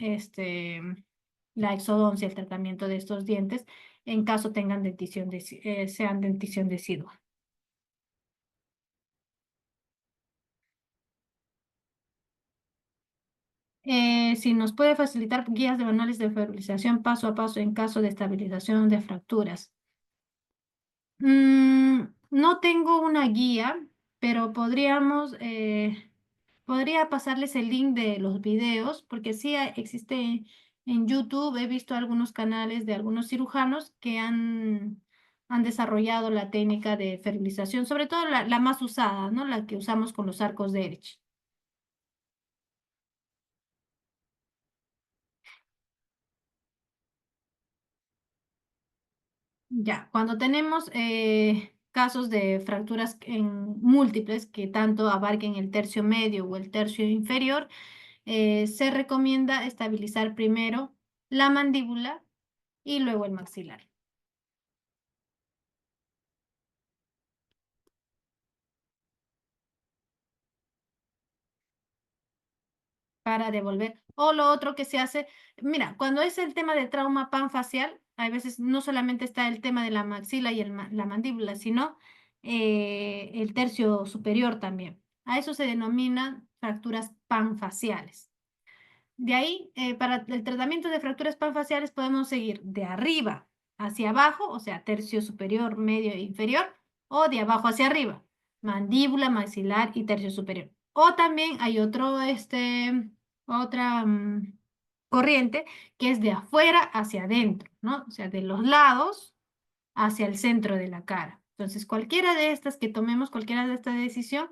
la exodoncia, el tratamiento de estos dientes, en caso tengan sean dentición decidua. Si nos puede facilitar guías de manuales de fertilización paso a paso en caso de estabilización de fracturas. No tengo una guía, pero podría pasarles el link de los videos, porque sí existe en YouTube, he visto algunos canales de algunos cirujanos que han desarrollado la técnica de fertilización, sobre todo la más usada, ¿no? La que usamos con los arcos de Erich. Ya, cuando tenemos casos de fracturas en múltiples que tanto abarquen el tercio medio o el tercio inferior, se recomienda estabilizar primero la mandíbula y luego el maxilar para devolver. O lo otro que se hace, mira, cuando es el tema de trauma panfacial, a veces no solamente está el tema de la maxila y la mandíbula, sino el tercio superior también. A eso se denominan fracturas panfaciales. De ahí, para el tratamiento de fracturas panfaciales podemos seguir de arriba hacia abajo, o sea, tercio superior, medio e inferior, o de abajo hacia arriba, mandíbula, maxilar y tercio superior. O también hay otra corriente que es de afuera hacia adentro, ¿no? O sea, de los lados hacia el centro de la cara. Entonces, cualquiera de estas que tomemos, cualquiera de esta decisión,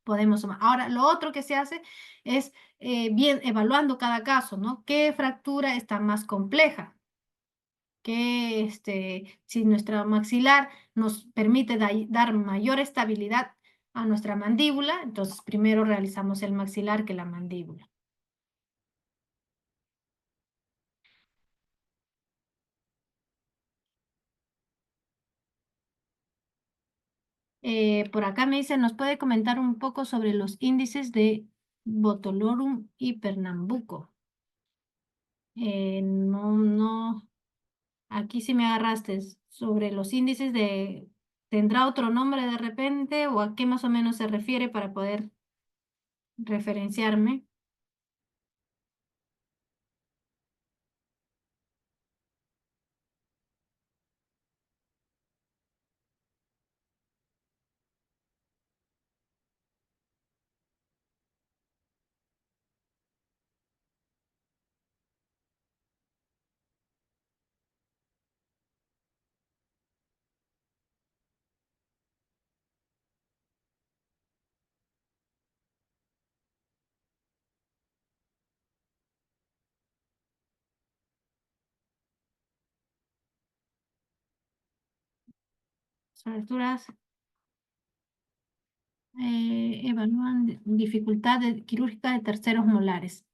podemos sumar. Ahora, lo otro que se hace es bien evaluando cada caso, ¿no? ¿Qué fractura está más compleja? Si nuestra maxilar nos permite dar mayor estabilidad a nuestra mandíbula, entonces primero realizamos el maxilar que la mandíbula. Por acá me dice, ¿nos puede comentar un poco sobre los índices de Botulorum y Pernambuco? No, no. Aquí sí me agarraste sobre los índices de, ¿tendrá otro nombre de repente o a qué más o menos se refiere para poder referenciarme? Fracturas evalúan dificultad quirúrgica de terceros molares.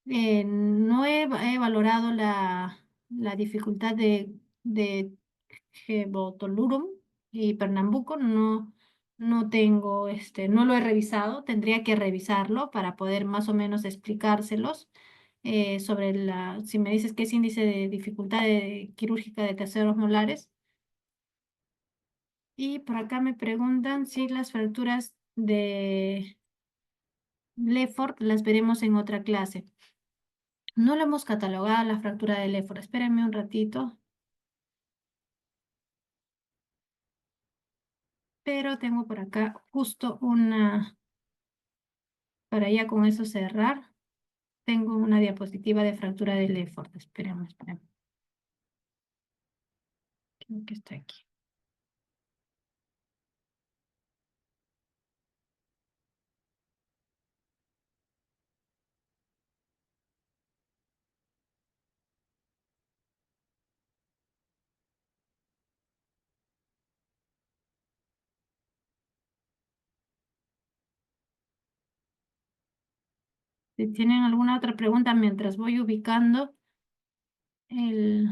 No he valorado la dificultad de Gebotolurum y Pernambuco, no tengo, no lo he revisado, tendría que revisarlo para poder más o menos explicárselos sobre si me dices que es índice de dificultad quirúrgica de terceros molares. Y por acá me preguntan si las fracturas de Lefort las veremos en otra clase. No lo hemos catalogado la fractura de Lefort. Espérenme un ratito, pero tengo por acá justo para ya con eso cerrar, tengo una diapositiva de fractura de Lefort. Espérenme, espérenme. Creo que está aquí. Si tienen alguna otra pregunta mientras voy ubicando el...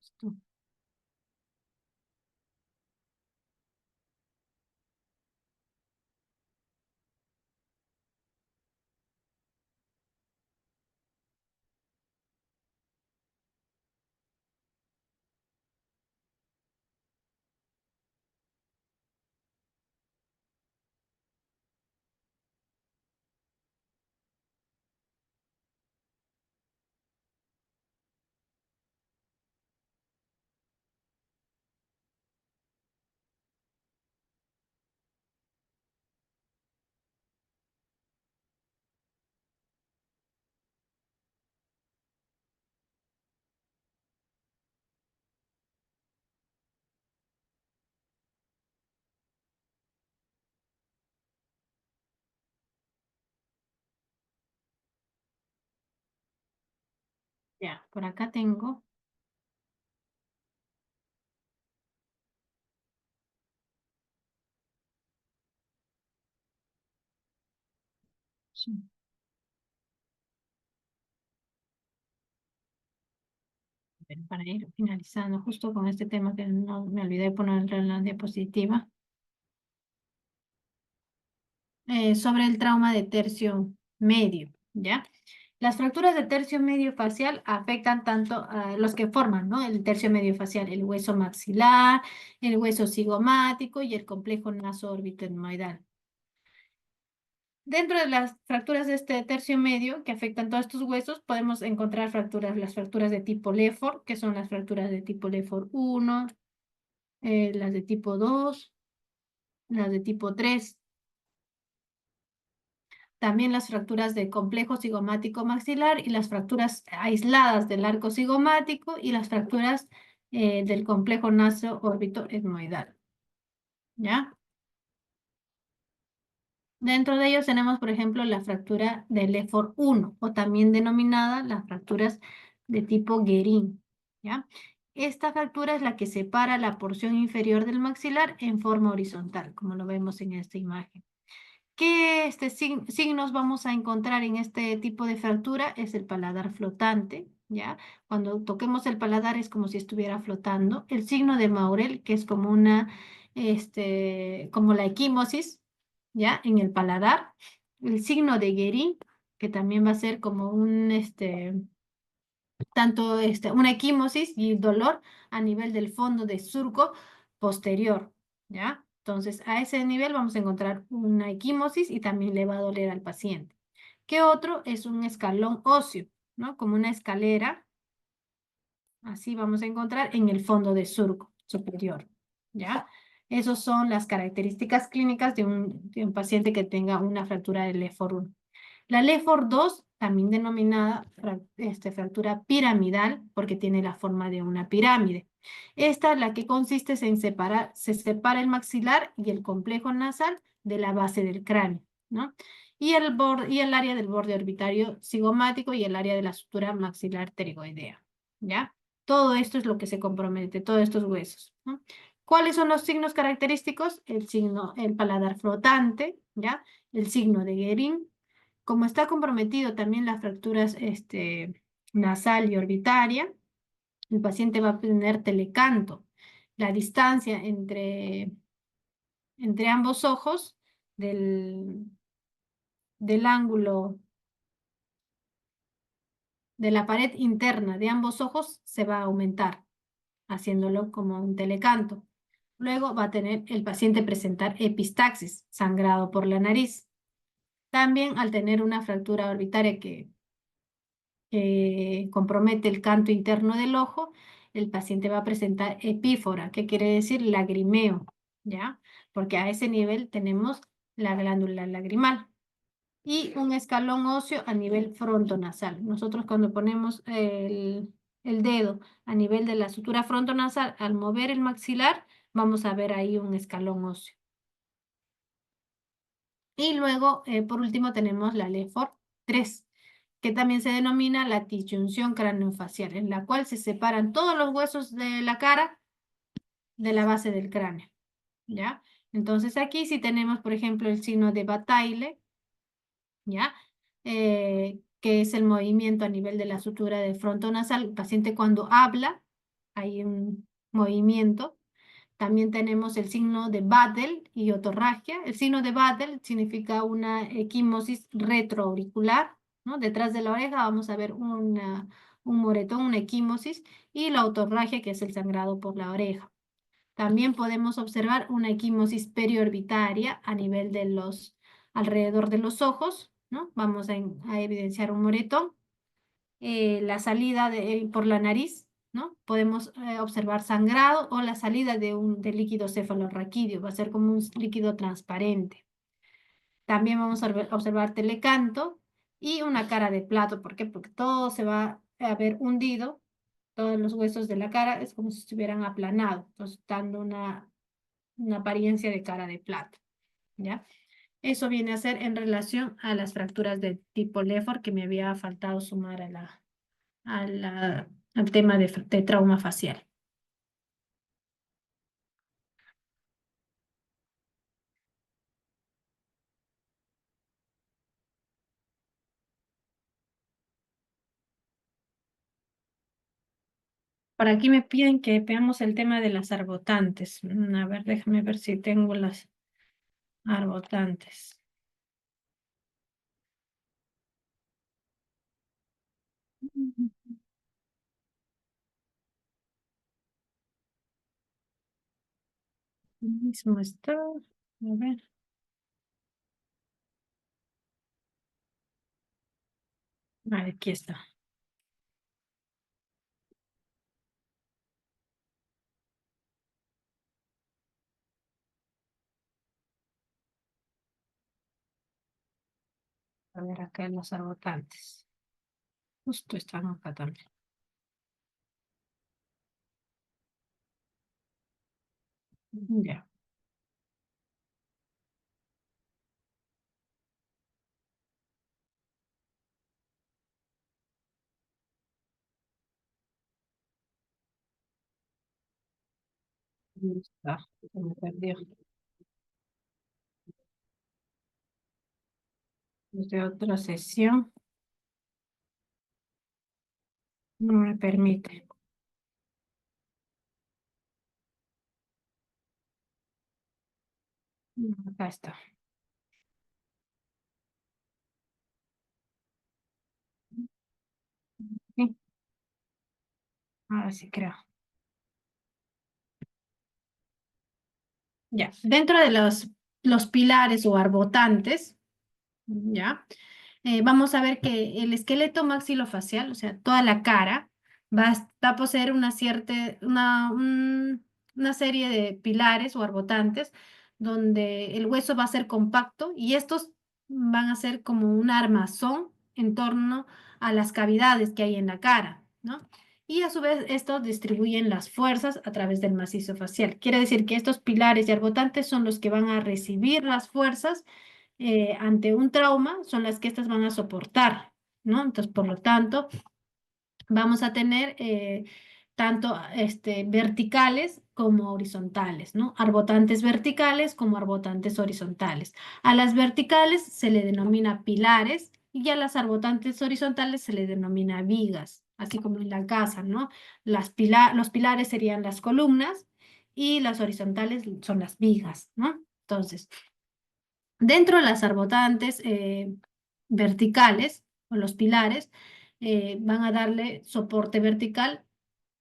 Listo. Ya, por acá tengo. Sí. Pero para ir finalizando, justo con este tema que no me olvidé de ponerlo en la diapositiva, sobre el trauma de tercio medio, ¿ya? Las fracturas de tercio medio facial afectan tanto a los que forman, ¿no? El tercio medio facial, el hueso maxilar, el hueso cigomático y el complejo naso-orbitoetmoidal. Dentro de las fracturas de este tercio medio que afectan todos estos huesos, podemos encontrar fracturas, las fracturas de tipo Lefort, que son las fracturas de tipo Lefort 1, las de tipo 2, las de tipo 3. También las fracturas de complejo cigomático maxilar y las fracturas aisladas del arco cigomático y las fracturas del complejo naso-orbitoetmoidal. ¿Ya? Dentro de ellos tenemos, por ejemplo, la fractura del Lefort 1 o también denominada las fracturas de tipo Guerin. ¿Ya? Esta fractura es la que separa la porción inferior del maxilar en forma horizontal, como lo vemos en esta imagen. ¿Qué signos vamos a encontrar en este tipo de fractura? Es el paladar flotante, ¿ya? Cuando toquemos el paladar es como si estuviera flotando. El signo de Maurel, que es como como la equimosis, ¿ya? En el paladar. El signo de Guerin, que también va a ser como una equimosis y dolor a nivel del fondo de surco posterior, ¿ya? Entonces, a ese nivel vamos a encontrar una equimosis y también le va a doler al paciente. ¿Qué otro? Es un escalón óseo, ¿no? Como una escalera, así vamos a encontrar en el fondo de surco superior, ¿ya? Esas son las características clínicas de un paciente que tenga una fractura del Lefort 1. La Lefort 2, también denominada fractura piramidal, porque tiene la forma de una pirámide. Esta es la que consiste en se separa el maxilar y el complejo nasal de la base del cráneo, ¿no? Y el área del borde orbitario cigomático y el área de la sutura maxilar pterigoidea, ¿ya? Todo esto es lo que se compromete, todos estos huesos, ¿no? ¿Cuáles son los signos característicos? El paladar flotante, ¿ya? El signo de Guerin. Como está comprometido también las fracturas nasal y orbitaria, el paciente va a tener telecanto. La distancia entre ambos ojos del ángulo de la pared interna de ambos ojos se va a aumentar, haciéndolo como un telecanto. Luego va a tener el paciente presentar epistaxis, sangrado por la nariz. También al tener una fractura orbitaria que compromete el canto interno del ojo, el paciente va a presentar epífora, que quiere decir lagrimeo, ¿ya? Porque a ese nivel tenemos la glándula lagrimal. Y un escalón óseo a nivel frontonasal. Nosotros cuando ponemos el dedo a nivel de la sutura frontonasal, al mover el maxilar, vamos a ver ahí un escalón óseo. Y luego, por último, tenemos la Lefort 3, que también se denomina la disyunción craneofacial, en la cual se separan todos los huesos de la cara de la base del cráneo, ¿ya? Entonces aquí si tenemos, por ejemplo, el signo de Bataille, ¿ya? Que es el movimiento a nivel de la sutura del frontonasal. El paciente cuando habla, hay un movimiento. También tenemos el signo de Battle y otorragia. El signo de Battle significa una equimosis retroauricular, ¿no? Detrás de la oreja vamos a ver un moretón, una equimosis, y la otorragia, que es el sangrado por la oreja. También podemos observar una equimosis periorbitaria a nivel de alrededor de los ojos, ¿no? Vamos a evidenciar un moretón. La salida por la nariz, ¿no? Podemos observar sangrado o la salida de líquido cefalorraquídeo, va a ser como un líquido transparente. También vamos a observar telecanto y una cara de plato. ¿Por qué? Porque todo se va a ver hundido, todos los huesos de la cara es como si estuvieran aplanados, entonces dando una apariencia de cara de plato, ¿ya? Eso viene a ser en relación a las fracturas de tipo Lefford que me había faltado sumar al tema de trauma facial. Por aquí me piden que veamos el tema de las arbotantes. A ver, déjame ver si tengo las arbotantes. Mismo está. A ver, aquí está. A ver, acá los arbotantes. Justo están acá también. Ya, ¿dónde está? Se me perdió. Desde otra sesión. No me permite. Acá está. Sí, ahora sí creo. Ya, dentro de los pilares o arbotantes, ¿ya? Vamos a ver que el esqueleto maxilofacial, o sea, toda la cara, va a poseer una serie de pilares o arbotantes donde el hueso va a ser compacto y estos van a ser como un armazón en torno a las cavidades que hay en la cara, ¿no? Y a su vez estos distribuyen las fuerzas a través del macizo facial. Quiere decir que estos pilares y arbotantes son los que van a recibir las fuerzas ante un trauma, son las que estas van a soportar, ¿no? Entonces, por lo tanto, vamos a tener tanto verticales como horizontales, ¿no? Arbotantes verticales como arbotantes horizontales. A las verticales se le denomina pilares y a las arbotantes horizontales se le denomina vigas, así como en la casa, ¿no? Los pilares serían las columnas y las horizontales son las vigas, ¿no? Entonces, dentro de las arbotantes verticales o los pilares van a darle soporte vertical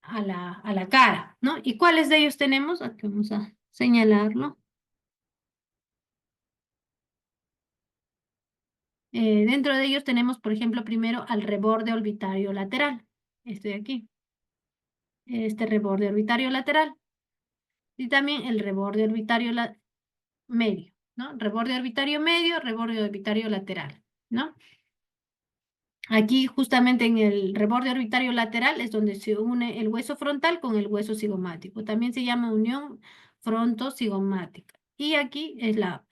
a la cara, ¿no? ¿Y cuáles de ellos tenemos? Aquí vamos a señalarlo. Dentro de ellos tenemos, por ejemplo, primero al reborde orbitario lateral. Este de aquí. Este reborde orbitario lateral. Y también el reborde orbitario medio, ¿no? Reborde orbitario medio, reborde orbitario lateral, ¿no? Aquí justamente en el reborde orbitario lateral es donde se une el hueso frontal con el hueso cigomático. También se llama unión fronto-cigomática. Y aquí es la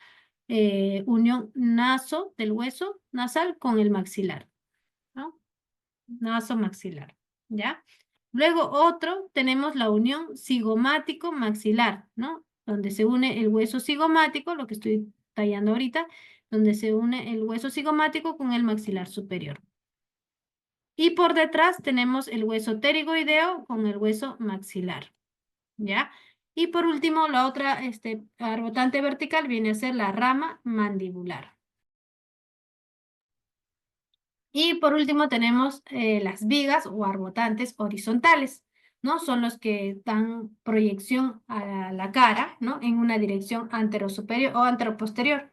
unión naso del hueso nasal con el maxilar, ¿no? Naso-maxilar, ¿ya? Luego otro, tenemos la unión cigomático-maxilar, ¿no? Donde se une el hueso cigomático, lo que estoy tallando ahorita, donde se une el hueso cigomático con el maxilar superior. Y por detrás tenemos el hueso pterigoideo con el hueso maxilar, ¿ya? Y por último, la otra arbotante vertical viene a ser la rama mandibular. Y por último tenemos las vigas o arbotantes horizontales, ¿no? Son los que dan proyección a la cara, ¿no? En una dirección anterosuperior o anteroposterior.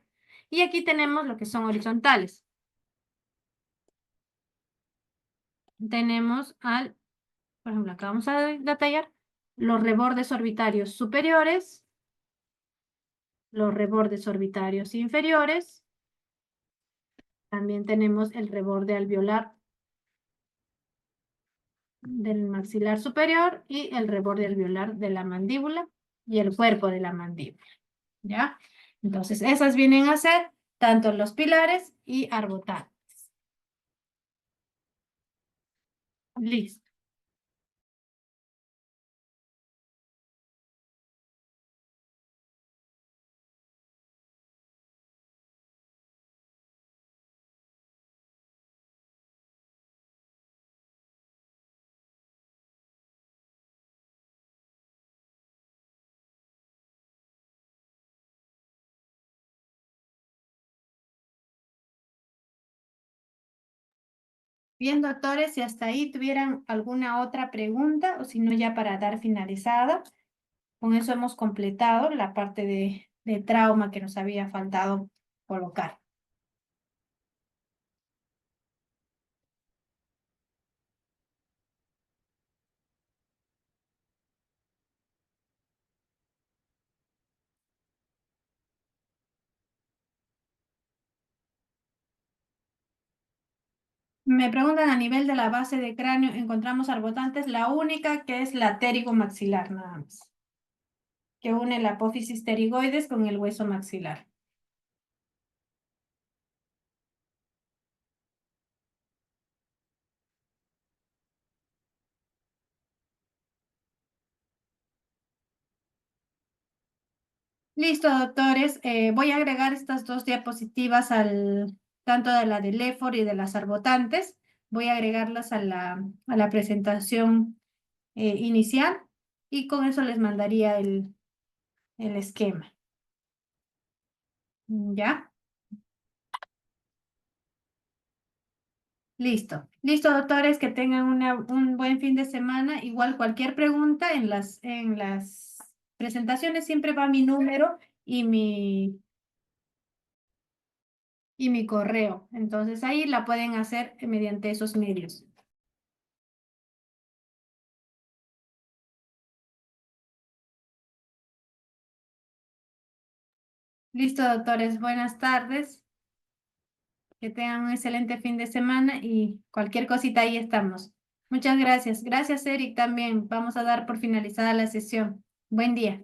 Y aquí tenemos lo que son horizontales. Tenemos por ejemplo, acá vamos a detallar los rebordes orbitarios superiores, los rebordes orbitarios inferiores, también tenemos el reborde alveolar del maxilar superior y el reborde alveolar de la mandíbula y el cuerpo de la mandíbula, ¿ya? Entonces, esas vienen a ser tanto los pilares y arbotantes. Listo. Bien, doctores, si hasta ahí tuvieran alguna otra pregunta o si no ya para dar finalizada, con eso hemos completado la parte de trauma que nos había faltado colocar. Me preguntan a nivel de la base de cráneo, encontramos arbotantes, la única que es la maxilar nada más, que une la apófisis pterigoides con el hueso maxilar. Listo, doctores. Voy a agregar estas dos diapositivas tanto de la del EFOR y de las arbotantes. Voy a agregarlas a la presentación inicial y con eso les mandaría el esquema. ¿Ya? Listo. Listo, doctores, que tengan un buen fin de semana. Igual cualquier pregunta en las presentaciones siempre va mi número y mi correo. Entonces ahí la pueden hacer mediante esos medios. Listo, doctores. Buenas tardes. Que tengan un excelente fin de semana y cualquier cosita ahí estamos. Muchas gracias. Gracias, Eric, también. Vamos a dar por finalizada la sesión. Buen día.